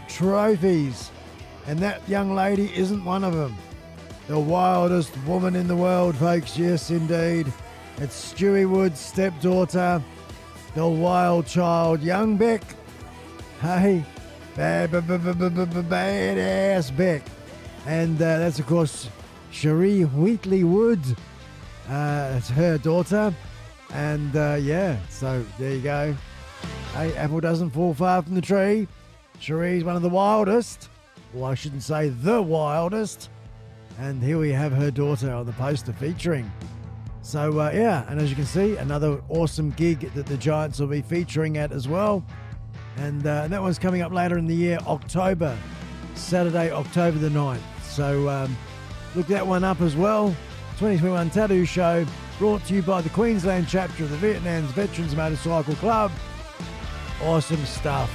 [SPEAKER 3] trophies. And that young lady isn't one of them. The wildest woman in the world, folks. Yes, indeed. It's Stewie Wood's stepdaughter, the wild child, young Beck. Hey, badass Beck. And that's, of course, Cherie Wheatley Wood. It's her daughter. And, yeah, so there you go. Hey, apple doesn't fall far from the tree. Cherie's one of the wildest. Well, I shouldn't say the wildest. And here we have her daughter on the poster featuring. So, yeah, and as you can see, another awesome gig that the Giants will be featuring at as well. And that one's coming up later in the year, October, Saturday, October the 9th. So look that one up as well. 2021 Tattoo Show, brought to you by the Queensland chapter of the Vietnam's Veterans Motorcycle Club. Awesome stuff.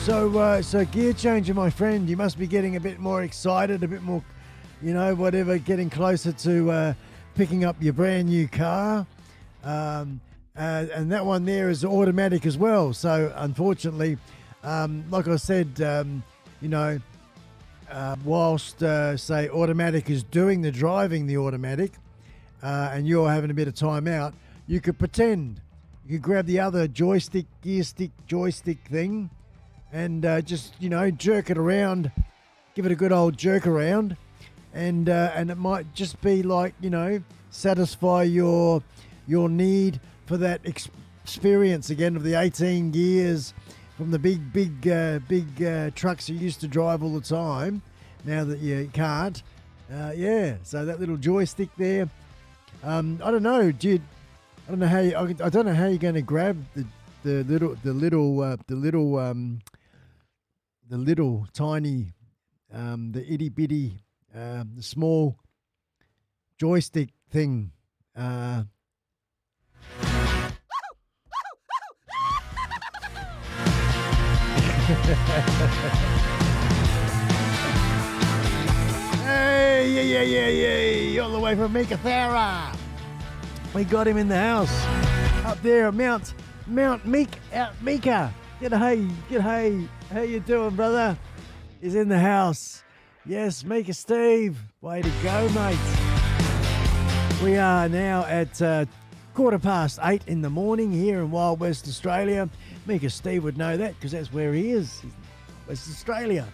[SPEAKER 3] So gear changer, my friend, you must be getting a bit more excited, a bit more, you know, whatever, getting closer to picking up your brand new car. And that one there is automatic as well. So unfortunately, like I said, you know, whilst say automatic is doing the driving, the automatic, and you're having a bit of time out, you could pretend. You could grab the other joystick, gear stick, joystick thing, and just, you know, jerk it around, give it a good old jerk around, and it might just be like, you know, satisfy your need for that experience again of the 18 gears from the big trucks you used to drive all the time. Now that you can't, yeah. So that little joystick there, I don't know, dude. I don't know how you're going to grab the little tiny, the itty bitty, the small joystick thing. Hey, all the way from Meekathara. We got him in the house up there at Mount Meeka. G'day. How you doing, brother? He's in the house. Yes, Meeka Steve. Way to go, mate. We are now at 8:15 in the morning here in Wild West Australia. Meeka Steve would know that because that's where he is, West Australia.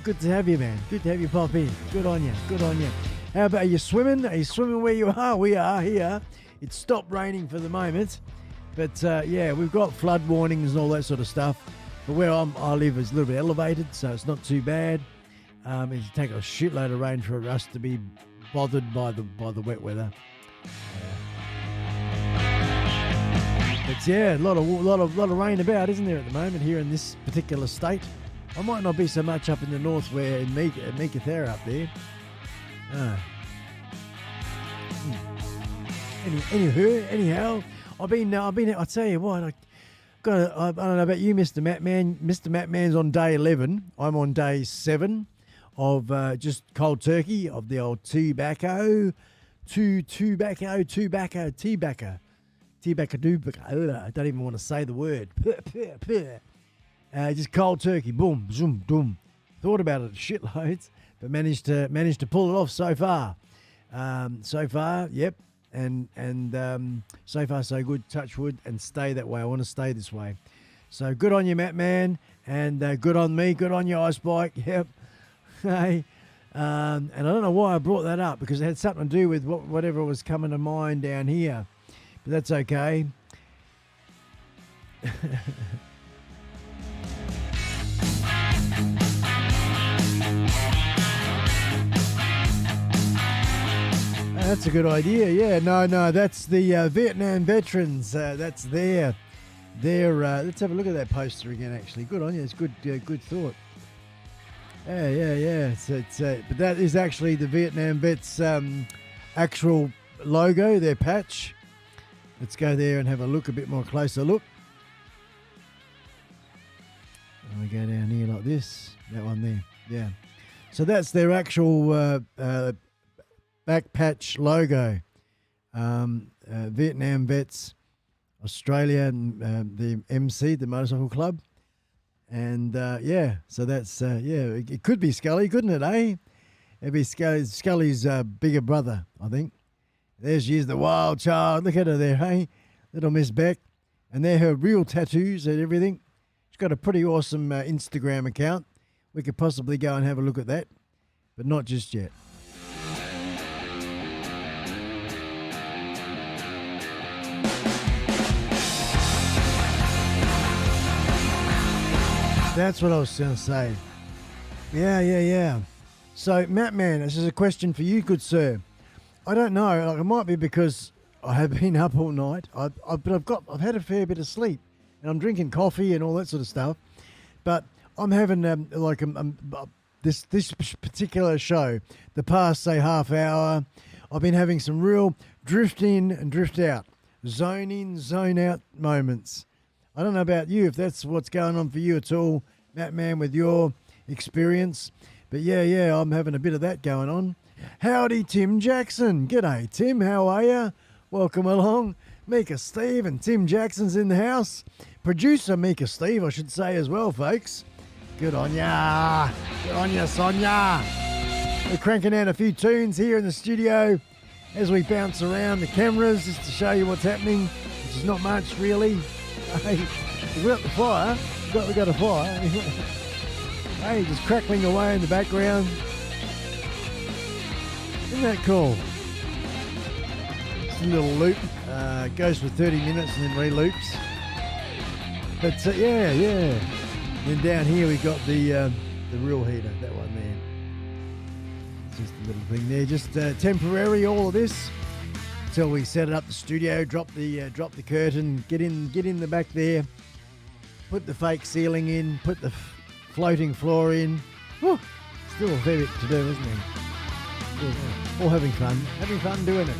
[SPEAKER 3] Good to have you, man. Good to have you pop in. Good on you. How about, are you swimming? Are you swimming where you are? We are here. It's stopped raining for the moment. But, yeah, we've got flood warnings and all that sort of stuff. But where I live is a little bit elevated, so it's not too bad. It'll take a shitload of rain for us to be bothered by the wet weather. But yeah, a lot of rain about, isn't there, at the moment here in this particular state? I might not be so much up in the north where in Meekathera up there. Anyhow, I've been. I tell you what, I don't know about you, Mr. Matman. Mr. Matman's on day 11. I'm on day 7 of just cold turkey of the old tobacco. I don't even want to say the word. Just cold turkey. Boom, zoom, doom. Thought about it shitloads, but managed to pull it off so far. Yep. And so far so good. Touch wood and stay that way. I want to stay this way. So good on you, Matt Man, and good on me. Good on you, iSpike. Yep. Hey. And I don't know why I brought that up, because it had something to do with whatever was coming to mind down here. But that's okay. That's a good idea. Yeah, no, that's the Vietnam veterans. That's their. Let's have a look at that poster again. Actually, good on you. It's good. Good thought. Yeah. But that is actually the Vietnam vets' actual logo, their patch. Let's go there and have a look, a bit more closer look. And we go down here like this. That one there. Yeah. So that's their actual back patch logo. Vietnam vets, Australia, and the MC, the motorcycle club. And so that's it could be Scully, couldn't it, eh? It'd be Scully's bigger brother, I think. There she is, the wild child. Look at her there, hey? Little Miss Beck. And they're her real tattoos and everything. She's got a pretty awesome Instagram account. We could possibly go and have a look at that, but not just yet. That's what I was going to say. Yeah. So, Matt Man, this is a question for you, good sir. I don't know. Like, it might be because I have been up all night, but I've had a fair bit of sleep, and I'm drinking coffee and all that sort of stuff. But I'm having this particular show, the past say half hour, I've been having some real drift in and drift out, zone in, zone out moments. I don't know about you, if that's what's going on for you at all, Matt Man, with your experience. But yeah, I'm having a bit of that going on. Howdy, Tim Jackson. G'day, Tim. How are you? Welcome along. Mika Steve and Tim Jackson's in the house. Producer Mika Steve, I should say as well, folks. Good on ya. Good on ya, Sonia. We're cranking out a few tunes here in the studio as we bounce around the cameras just to show you what's happening, which is not much really. Hey, we've got the fire. We got a fire. Hey, just crackling away in the background. Isn't that cool? It's a little loop. Goes for 30 minutes and then re-loops. But yeah. Then down here we got the real heater, that one there. It's just a little thing there, just temporary. All of this until we set it up the studio, drop the curtain, get in the back there, put the fake ceiling in, put the floating floor in. Whew, still a fair bit to do, isn't it? All having fun doing it.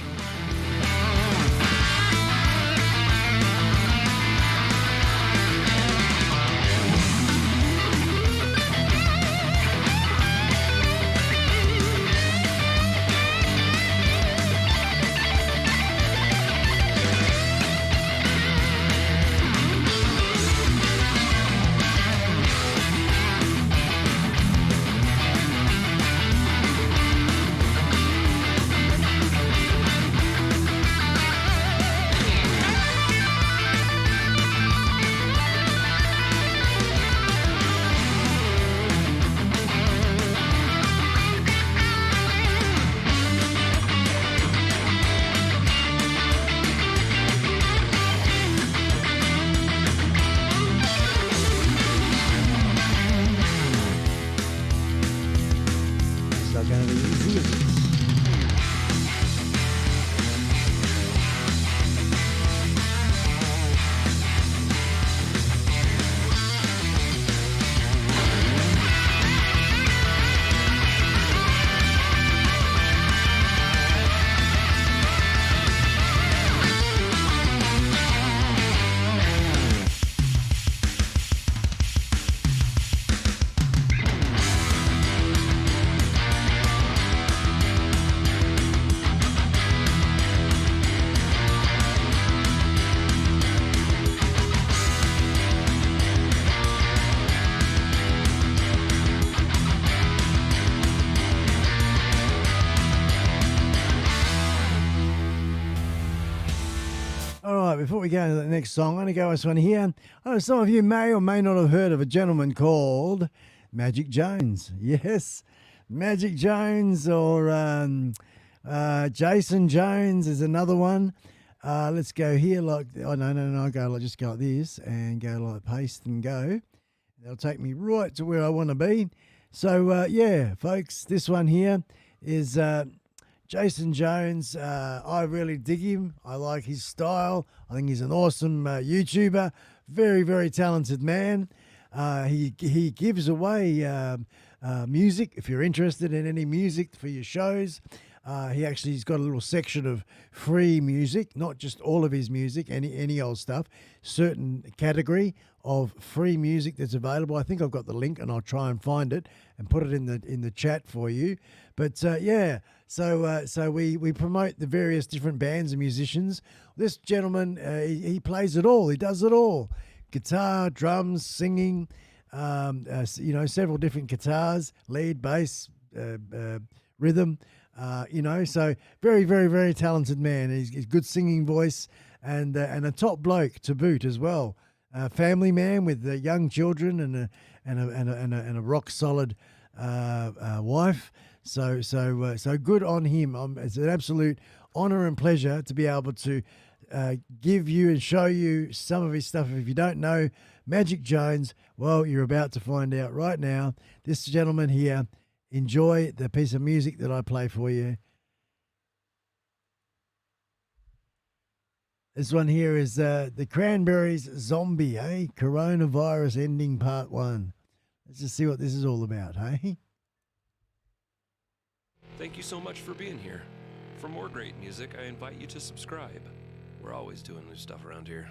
[SPEAKER 3] Before we go into the next song, I'm going to go with this one here. I know some of you may or may not have heard of a gentleman called Magic Jones. Yes, Magic Jones, or Jason Jones is another one. Let's go here like, oh no, just go like this and go like paste and go. That'll take me right to where I want to be. So yeah, folks, this one here is Jason Jones, I really dig him. I like his style. I think he's an awesome YouTuber. Very, very talented man. He gives away music if you're interested in any music for your shows. He's got a little section of free music, not just all of his music, any old stuff, certain category of free music that's available. I think I've got the link and I'll try and find it and put it in the chat for you. But so we promote the various different bands and musicians. This gentleman, he plays it all. He does it all. Guitar, drums, singing, several different guitars, lead, bass, rhythm. So very, very, very talented man. He's good singing voice and a top bloke to boot as well. Family man with young children and a rock solid wife. So good on him. It's an absolute honor and pleasure to be able to give you and show you some of his stuff. If you don't know Magic Jones, well, you're about to find out right now. This gentleman here. Enjoy the piece of music that I play for you. This one here is the Cranberries Zombie, Coronavirus Ending Part 1. Let's just see what this is all about, hey?
[SPEAKER 9] Thank you so much for being here. For more great music, I invite you to subscribe. We're always doing new stuff around here.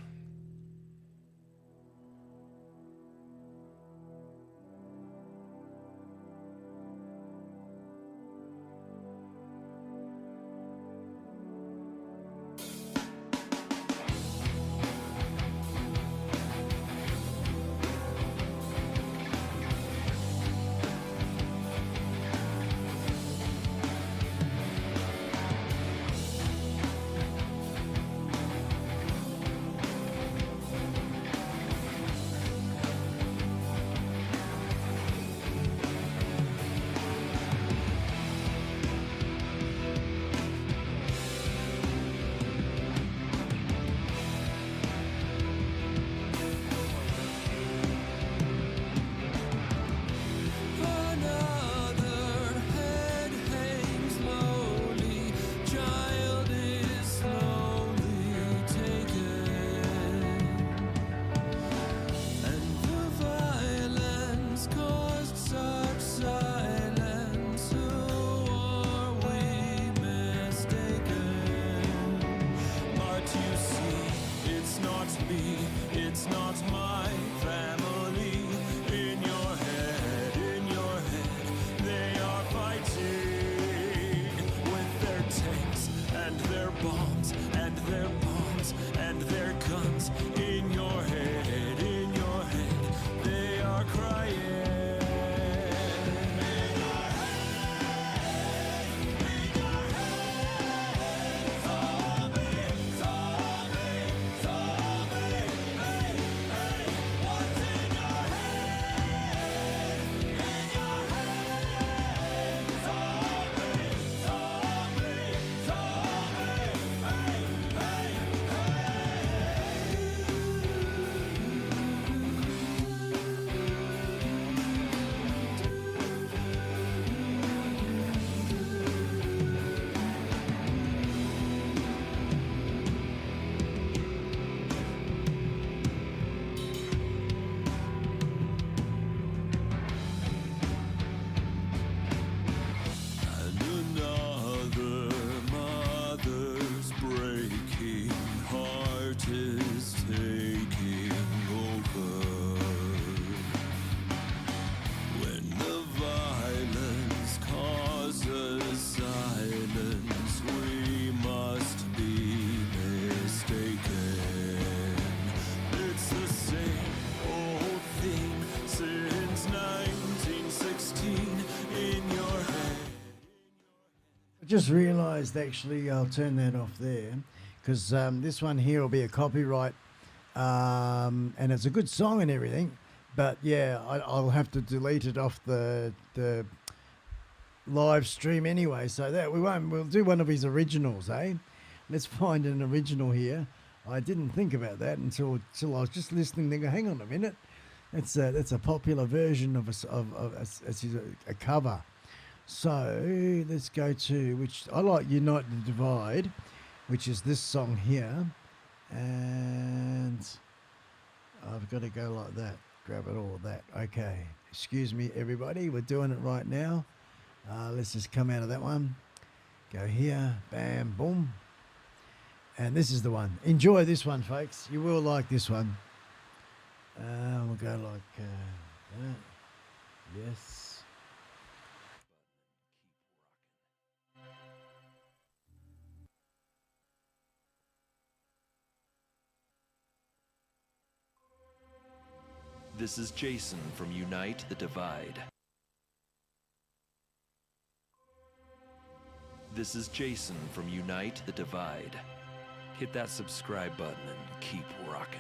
[SPEAKER 3] Just realised actually I'll turn that off there because this one here will be a copyright and it's a good song and everything, but yeah, I'll have to delete it off the live stream anyway, so that we'll do one of his originals, eh? Let's find an original here. I didn't think about that until I was just listening. They go, hang on a minute, that's a popular version of a cover. So let's go to, which I like, Unite and Divide, which is this song here. And I've got to go like that. Grab it all that. Okay. Excuse me, everybody. We're doing it right now. Let's just come out of that one. Go here. Bam. Boom. And this is the one. Enjoy this one, folks. You will like this one. We'll go like that. Yes.
[SPEAKER 9] This is Jason from Unite the Divide. This is Jason from Unite the Divide. Hit that subscribe button and keep rocking.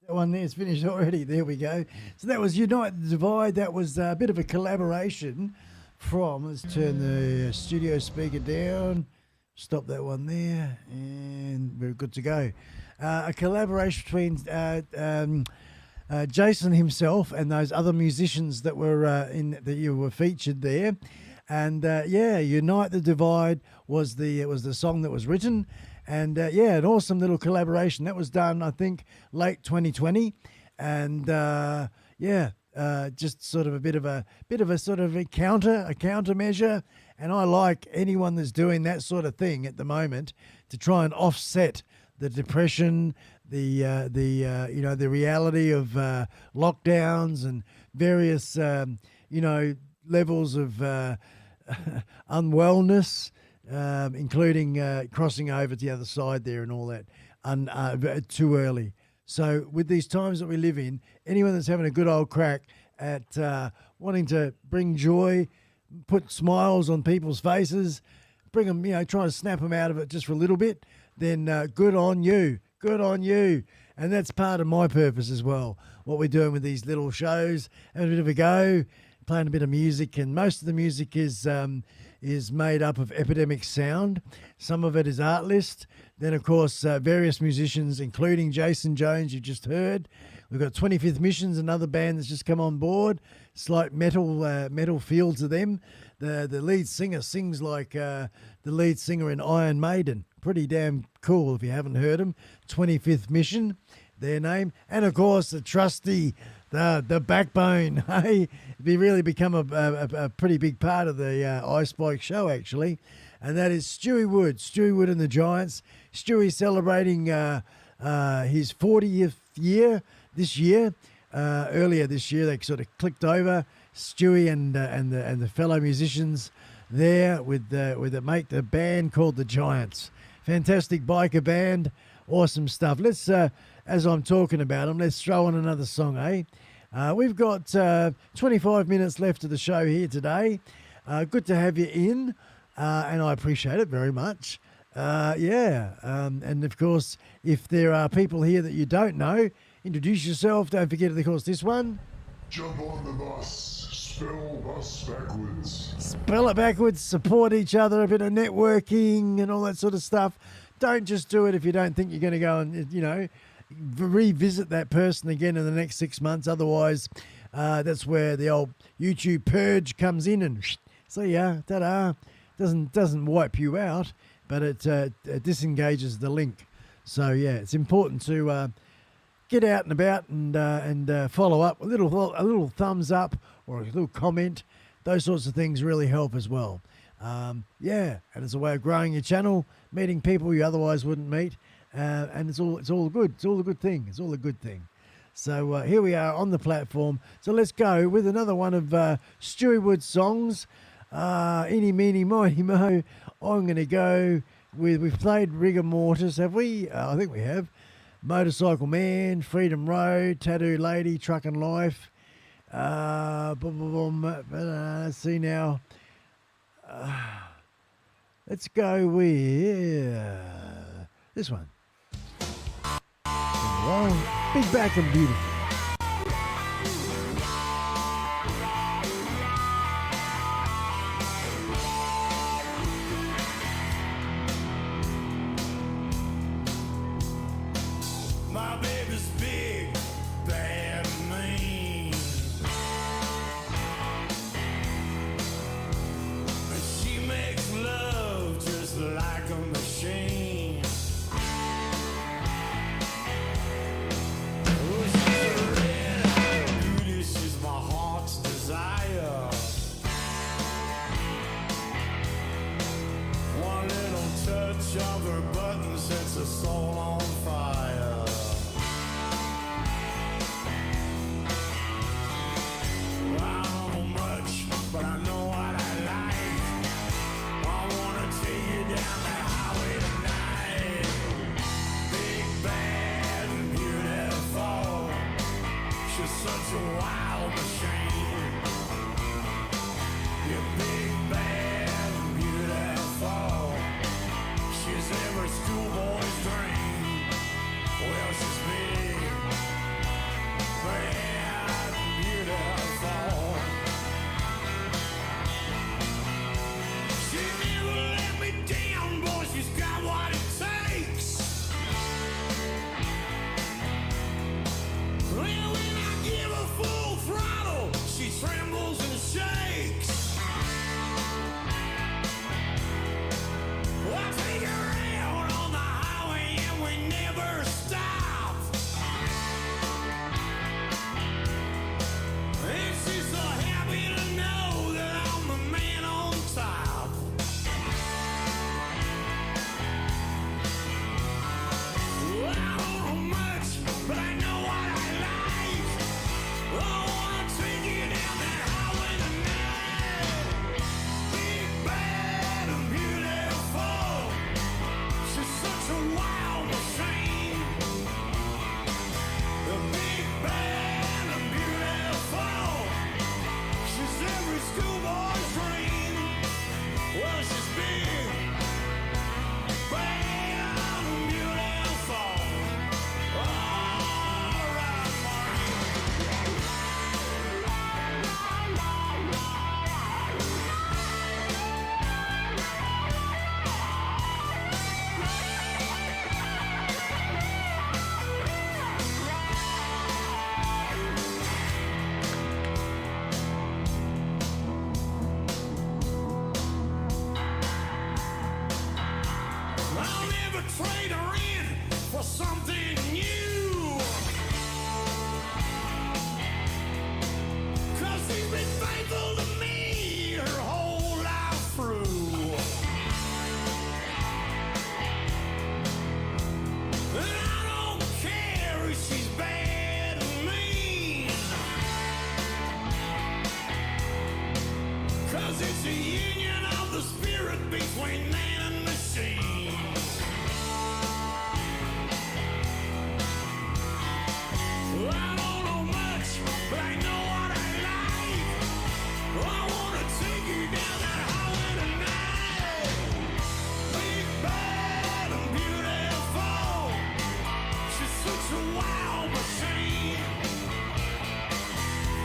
[SPEAKER 3] That one there's finished already. There we go. So that was Unite the Divide. That was a bit of a collaboration from, let's turn the studio speaker down. Stop that one there. And we're good to go. A collaboration between Jason himself and those other musicians that were that you were featured there. And Unite the Divide was the song that was written. And an awesome little collaboration that was done, I think, late 2020, and just sort of a bit of a sort of a countermeasure. And I like anyone that's doing that sort of thing at the moment to try and offset the depression, the reality of lockdowns and various levels of unwellness. Including crossing over to the other side there and all that, too early. So with these times that we live in, anyone that's having a good old crack at wanting to bring joy, put smiles on people's faces, bring them, try to snap them out of it just for a little bit, then good on you. And that's part of my purpose as well, what we're doing with these little shows, having a bit of a go, playing a bit of music, and most of the music is made up of Epidemic Sound. Some of it is Artlist. Then, of course, various musicians, including Jason Jones, you just heard. We've got 25th Missions, another band that's just come on board. Slight metal feel to them. The lead singer sings like the lead singer in Iron Maiden. Pretty damn cool if you haven't heard them. 25th Mission, their name. And, of course, the trusty... The backbone, hey, really become a pretty big part of the iSpike show, actually, and that is Stewie Wood and the Giants. Stewie celebrating his 40th year this year. Earlier this year, they sort of clicked over. Stewie and the fellow musicians there with the band called the Giants. Fantastic biker band, awesome stuff. Let's. As I'm talking about them, let's throw on another song, eh? We've got 25 minutes left of the show here today. Good to have you in, and I appreciate it very much. And of course, if there are people here that you don't know, introduce yourself. Don't forget, of course, this one.
[SPEAKER 1] Jump on the bus. Spell bus backwards.
[SPEAKER 3] Spell it backwards. Support each other. A bit of networking and all that sort of stuff. Don't just do it if you don't think you're going to go and, revisit that person again in the next 6 months. Otherwise, that's where the old YouTube purge comes in and see ya, ta-da. Doesn't wipe you out, but it disengages the link. So yeah, it's important to get out and about and follow up. A little thumbs up or a little comment. Those sorts of things really help as well. And it's a way of growing your channel, meeting people you otherwise wouldn't meet. And it's all good. It's all a good thing. It's all a good thing. So here we are on the platform. So let's go with another one of Stewie Wood's songs. Eeny, meeny, miny, mo. I'm going to go with, we've played Rigor Mortis, have we? I think we have. Motorcycle Man, Freedom Road, Tattoo Lady, Truckin' Life. Let's see now. Let's go with this one. Big Back and Beautiful.
[SPEAKER 5] My baby's big, bad, and mean. She makes love just like a machine. Oh, she's a red-eyed beauty, she's my heart's desire. One little touch of her button sets her soul on fire. I don't know much, but I know what I like. I wanna take you down that highway tonight. Big, bad, and beautiful. She's such a wild machine. You're big, bad, and beautiful. She's every schoolboy's dream. Well, she's big,
[SPEAKER 4] never trade her in for something new. 'Cause she's been faithful to me her whole life through. And I don't care if she's bad or mean. 'Cause it's a union of the spirit between man and machine. I don't know much, but I know what I like. I wanna take you down that highway tonight. Big, bad, and beautiful. She's such a wild machine.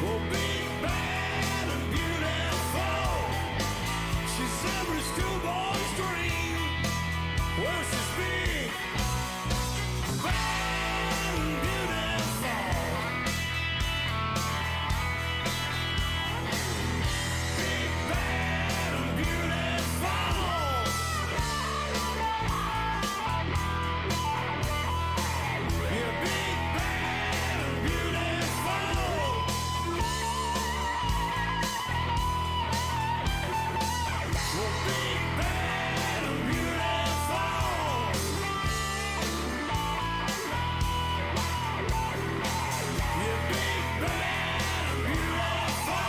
[SPEAKER 4] Oh, big, bad, and beautiful. She's every schoolboy's dream. Well, she's big, bad, and beautiful. Big, bad, and beautiful. You're big, bad, and beautiful. Well, big, bad, and beautiful. You're big, bad, and beautiful.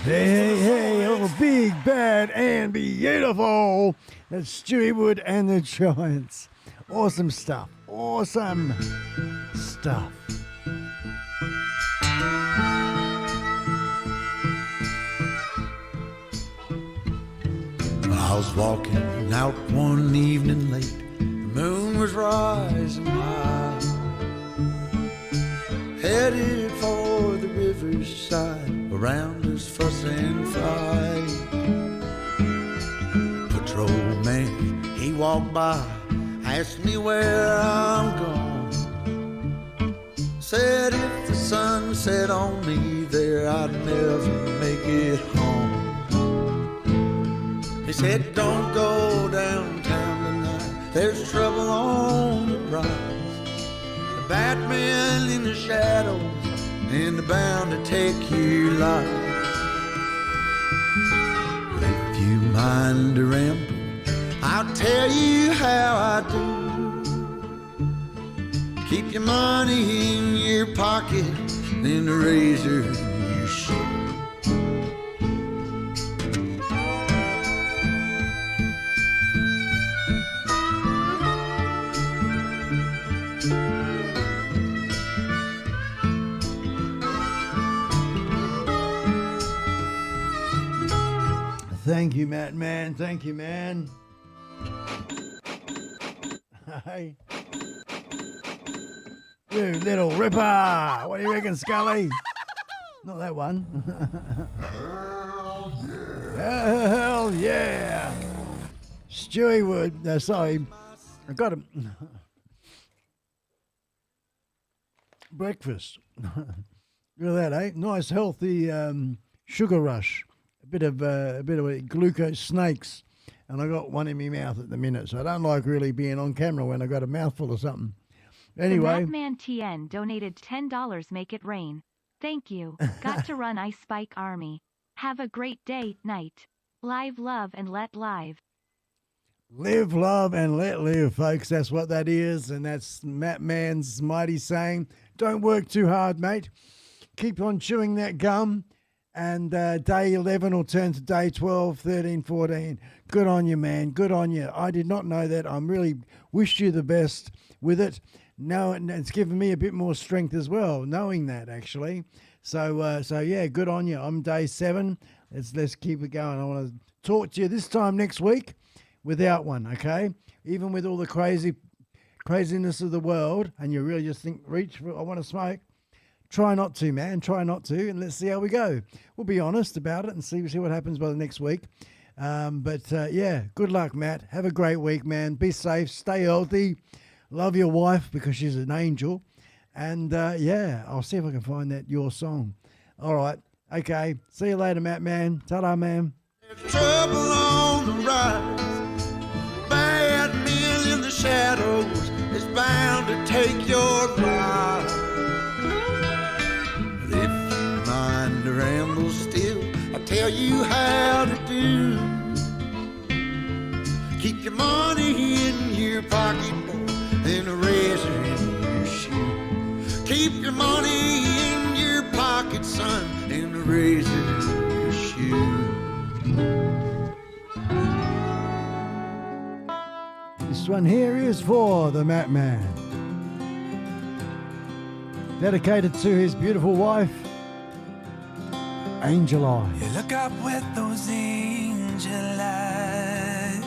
[SPEAKER 3] Hey, oh, big, bad, and beautiful. That's Stewie Wood and the Giants. Awesome stuff. Awesome stuff.
[SPEAKER 10] I was walking out one evening late. The moon was rising high. Headed for the riverside. Around us fuss and fight. Patrolman, he walked by, asked me where I'm going. Said if the sun set on me there, I'd never make it home. He said, don't go downtown tonight, there's trouble on the rise. The Batman in the shadows, and they're bound to take your life. If you mind to ramble, I'll tell you how I do. Keep your money in your pocket, then the razor in your shoe.
[SPEAKER 3] Thank you, Matt, man. Thank you, man. Hey. You little ripper. What do you reckon, Scully? Not that one. Hell yeah. Stewie Wood. Sorry. I got him. Breakfast. Look at that, eh? Nice, healthy sugar rush. A bit of glucose snakes, and I got one in my mouth at the minute. So I don't like really being on camera when I got a mouthful of something. Anyway,
[SPEAKER 6] The Madman TN donated $10. Make it rain. Thank you. Got to run iSpike Army. Have a great day, night. Live, love, and let live.
[SPEAKER 3] live, love, and let live, folks. That's what that is, and that's Matt Man's mighty saying. Don't work too hard, mate. Keep on chewing that gum. And day 11 will turn to day 12, 13, 14. Good on you, man. Good on you. I did not know that. I'm really wish you the best with it. No, and it's given me a bit more strength as well, knowing that, actually. So yeah, good on you. I'm day 7. Let's keep it going. I want to talk to you this time next week without one, okay? Even with all the craziness of the world, and you really just think, reach for, I want to smoke. Try not to, man. Try not to, and let's see how we go. We'll be honest about it and see what happens by the next week. Yeah, good luck, Matt. Have a great week, man. Be safe. Stay healthy. Love your wife because she's an angel. And yeah, I'll see if I can find that your song. All right. Okay. See you later, Matt, man. Ta-da, man.
[SPEAKER 10] There's trouble on the rise. Bad men in the shadows is bound to take your life. But if you mind to ramble still, I'll tell you how to do. Keep your money in your pocket and a razor in your shoe. Keep your money in your pocket, son, and a razor in your shoe.
[SPEAKER 3] This one here is for the Matt Man. Dedicated to his beautiful wife, Angel Eye.
[SPEAKER 4] You look up with those angel eyes.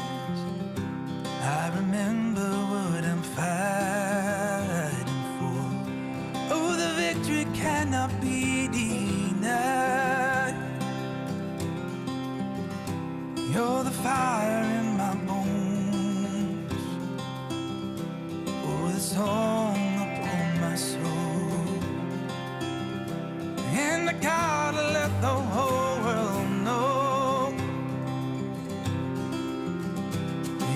[SPEAKER 4] I remember what I'm fighting for. Oh, the victory cannot be denied. You're the fire in my bones. Oh, the song upon my soul. And I gotta let the whole world know.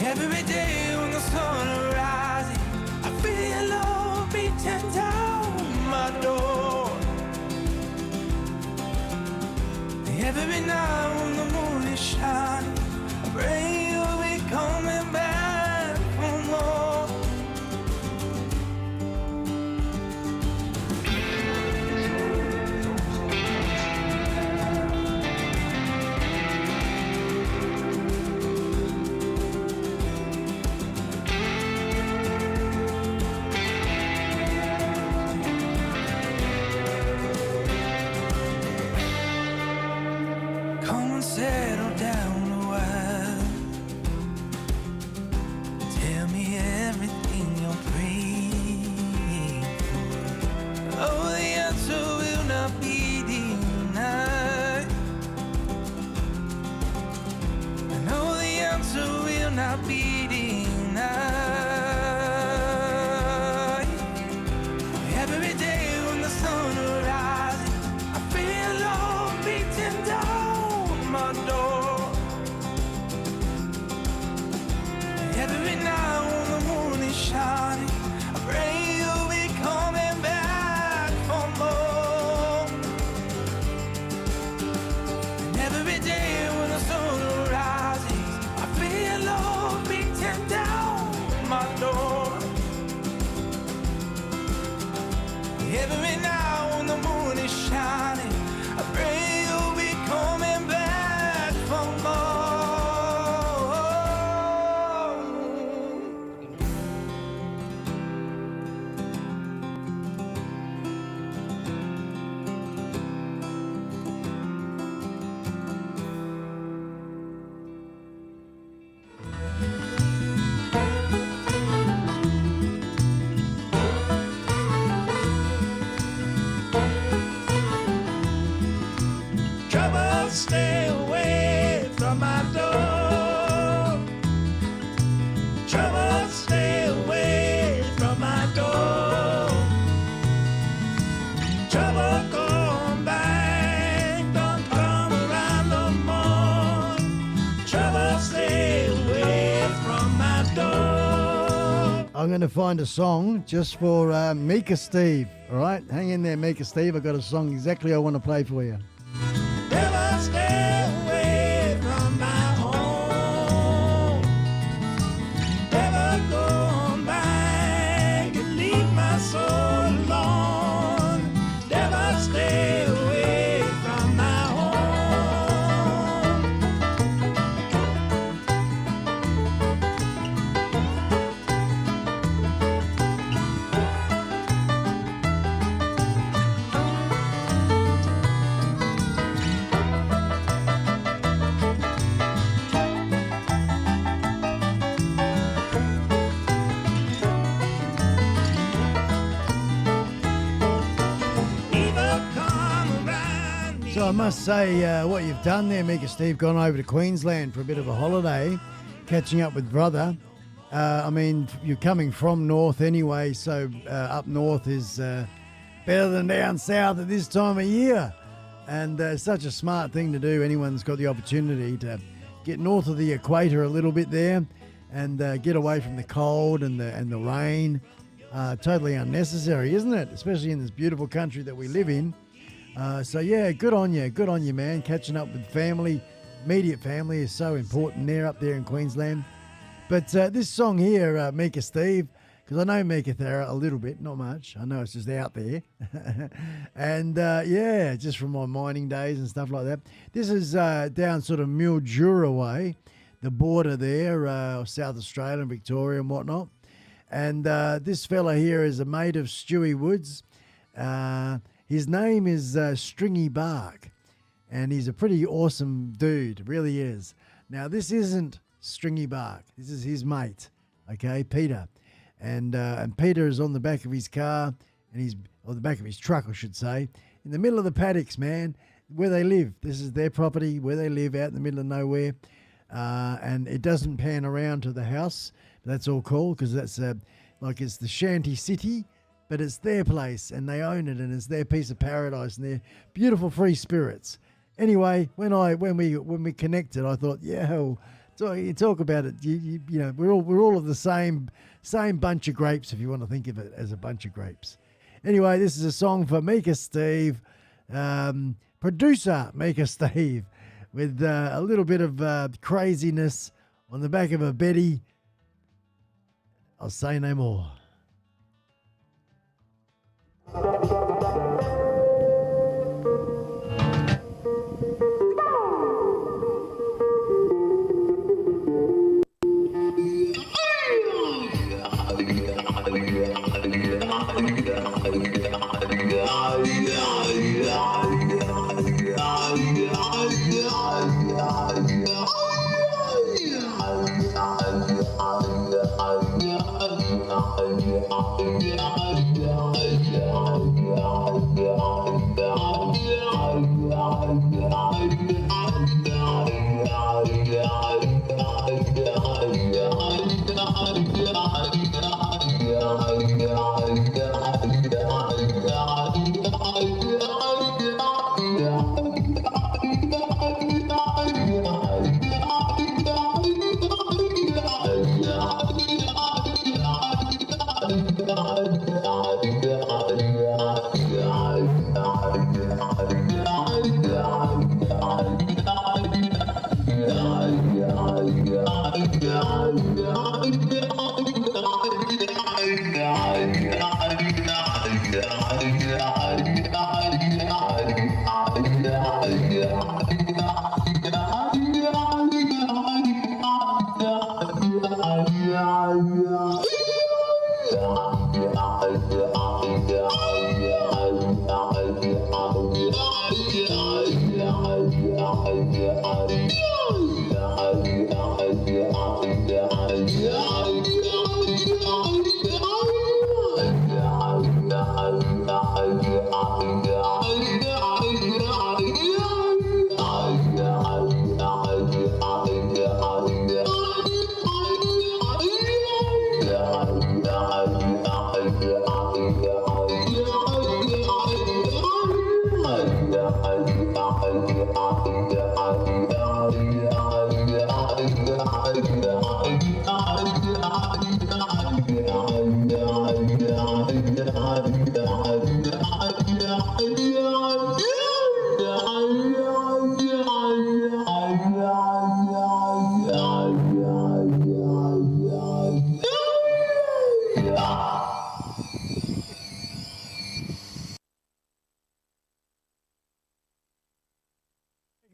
[SPEAKER 4] Every day when the sun rises, I feel love beating down my door. Every night when the moon is shining, I pray you'll be coming back for more. Come and settle down a while. Tell me everything you're praying for. Oh, the answer will not be denied. I know the answer will not be denied. Every day when the sun rises, I feel love beating down my door. Every night when the moon is shining, I pray you'll be coming back for more. And every day when the sun rises, I feel love beating down my door. Every night when the moon is shining, I pray you'll be coming back for more. Trouble, stay away from my door. Trouble, stay away from my door. Trouble, come back, don't come around no more. Trouble, stay away from my door.
[SPEAKER 3] I'm going to find a song just for Mika Steve. All right? Hang in there, Mika Steve. I've got a song exactly I want to play for you.
[SPEAKER 4] Never stay away from my home. Never go on back and leave my soul alone. Never stay away from my home.
[SPEAKER 3] So I must say, what you've done there, Mika Steve, gone over to Queensland for a bit of a holiday, catching up with brother. I mean, you're coming from north anyway, so up north is better than down south at this time of year. And such a smart thing to do. Anyone's got the opportunity to get north of the equator a little bit there and get away from the cold and the rain. Totally unnecessary, isn't it? Especially in this beautiful country that we live in. So yeah, good on you, man. Catching up with family, immediate family is so important there up there in Queensland. But this song here, Mika Steve, because I know Mika Thera a little bit, not much. I know it's just out there. And yeah, just from my mining days and stuff like that. This is down sort of Mildura way, the border there, South Australia and Victoria and whatnot. And this fella here is a mate of Stewie Woods. His name is Stringy Bark, and he's a pretty awesome dude, really is. Now, this isn't Stringy Bark. This is his mate, okay, Peter. And Peter is on the back of his car, and he's on the back of his truck, I should say, in the middle of the paddocks, man, where they live. This is their property, where they live, out in the middle of nowhere. And it doesn't pan around to the house. That's all cool, because that's like it's the Shanty City, but it's their place, and they own it, and it's their piece of paradise, and they're beautiful free spirits. Anyway, when we connected, I thought, yeah, hell, so you talk about it. You know, we're all of the same bunch of grapes, if you want to think of it as a bunch of grapes. Anyway, this is a song for Mika Steve, producer Mika Steve, with a little bit of craziness on the back of a Betty. I'll say no more.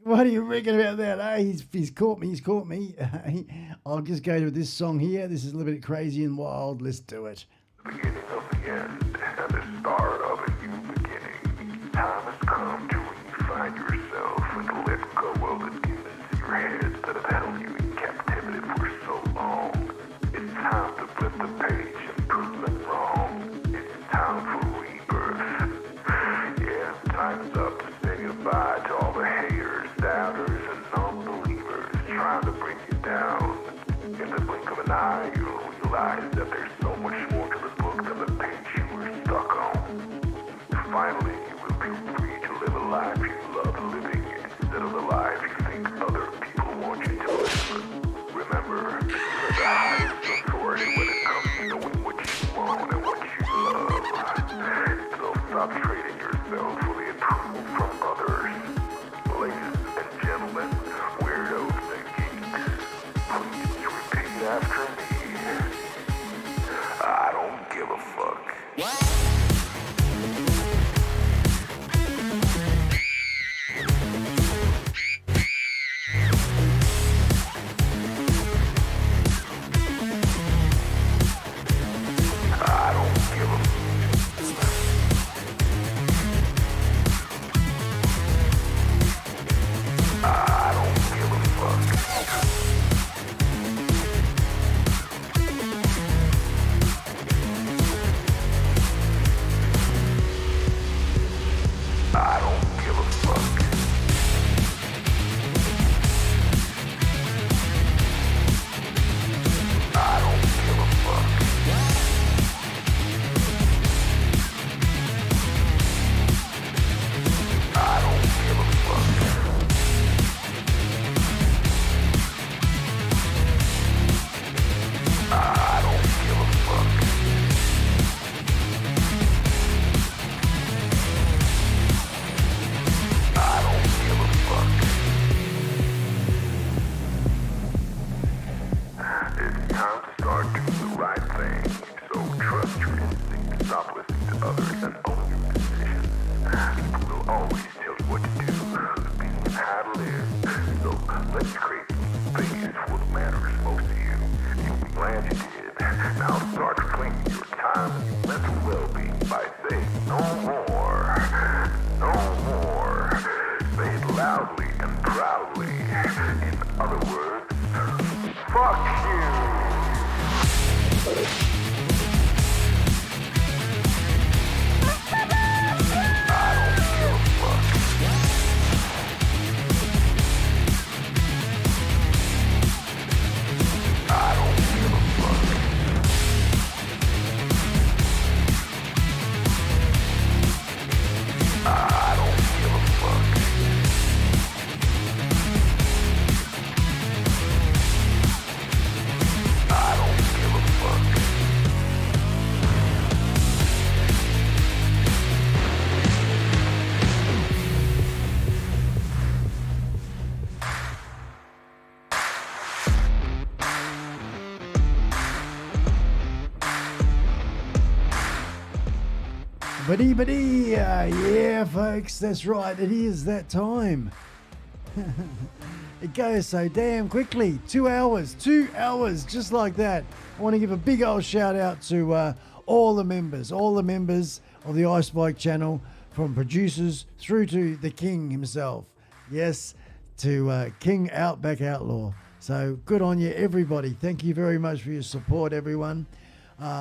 [SPEAKER 3] What are you reckon about that? Hey, he's caught me. I'll just go with this song here. This is a little bit crazy and wild. Let's do it.
[SPEAKER 2] Beginning of the end and the start of a new beginning. Time has come to refine yourself and let go of the demons in your head that have held you in captivity for so long. It's time to flip the page and prove them wrong. It's time for rebirth. Yeah, time's up to say goodbye to all the haters, doubters, and unbelievers trying to bring you down. In the blink of an eye, you'll realize that there's so much more to the book than the page you were stuck on.
[SPEAKER 1] the living instead of the life you think other people want you to live. Remember, you're the highest authority when it comes to knowing what you want and what you love. So stop trading yourself for the approval from others. Ladies and gentlemen, weirdos and geeks, please repeat after me. I don't give a fuck. I don't give a I don't give a fuck. I don't give a fuck. I don't give a fuck. I don't give a fuck. I don't give a fuck. I don't give a fuck. It's time to start doing the right thing. So trust your instincts, stop listening to others, and own your decisions. People will always tell you what to do, who's being and how to live. So let's create things for what matters most to you. You'll be glad you did. Now start claiming your time and your mental well-being by saying no more. No more. Say it loudly and proudly. In other words, fuck you. I don't give a fuck. I don't give a fuck. I don't give a fuck. I don't give a fuck.
[SPEAKER 3] Buddy, yeah, folks, that's right. It is that time. It goes so damn quickly. 2 hours, just like that. I want to give a big old shout out to all the members of the iSpike channel, from producers through to the king himself. Yes, to King Outback Outlaw. So good on you, everybody. Thank you very much for your support, everyone.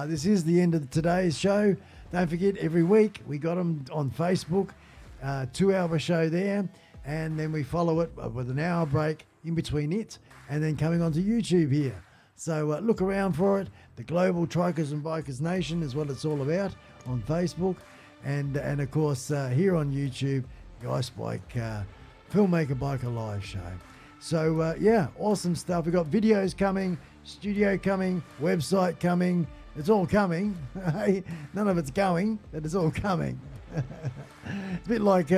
[SPEAKER 3] This is the end of today's show. Don't forget, every week we got them on Facebook, 2 hour show there, and then we follow it with an hour break in between it, and then coming onto YouTube here. So look around for it. The Global Trikers and Bikers Nation is what it's all about on Facebook, and of course here on YouTube, the iSpike Filmmaker Biker Live show. So yeah, awesome stuff. We've got videos coming, studio coming, website coming. It's all coming. None of it's going, but it's all coming. It's a bit like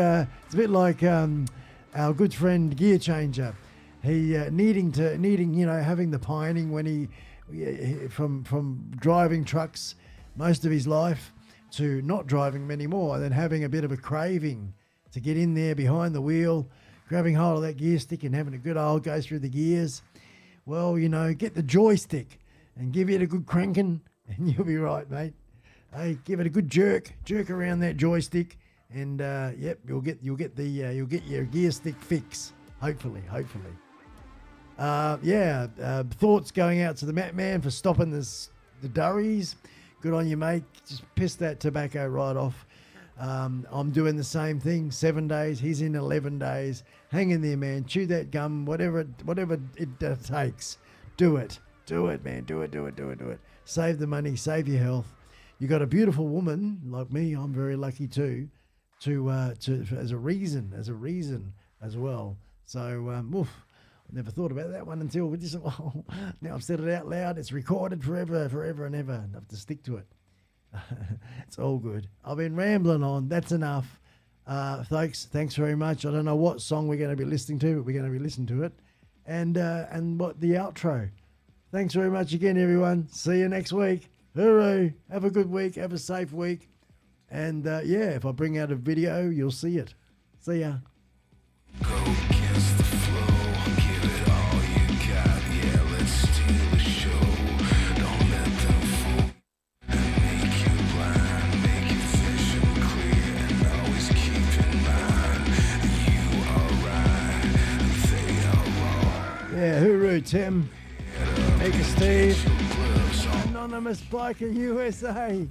[SPEAKER 3] our good friend Gear Changer. He needing having the pining when he from driving trucks most of his life to not driving them anymore, and then having a bit of a craving to get in there behind the wheel, grabbing hold of that gear stick and having a good old go through the gears. Well, get the joystick and give it a good cranking, and you'll be right, mate. Hey, give it a good jerk around that joystick, and yep, you'll get your gear stick fix. Hopefully. Thoughts going out to the Mat Man for stopping the durries. Good on you, mate. Just piss that tobacco right off. I'm doing the same thing. 7 days. He's in 11 days. Hang in there, man. Chew that gum. Whatever it takes. Do it, man. Do it. Save the money. Save your health. You got a beautiful woman like me. I'm very lucky too. to as a reason as well. So oof, I never thought about that one until we just now I've said it out loud. It's recorded forever and ever, and I have to stick to it. It's all good. I've been rambling on. That's enough. Folks, thanks very much. I don't know what song we're going to be listening to, but we're going to be listening to it. And what the outro. Thanks very much again, everyone. See you next week. Hooray. Have a good week. Have a safe week. And yeah, if I bring out a video, you'll see it. See ya. Yeah, hooroo, Tim. Maker Steve. Anonymous Biker USA.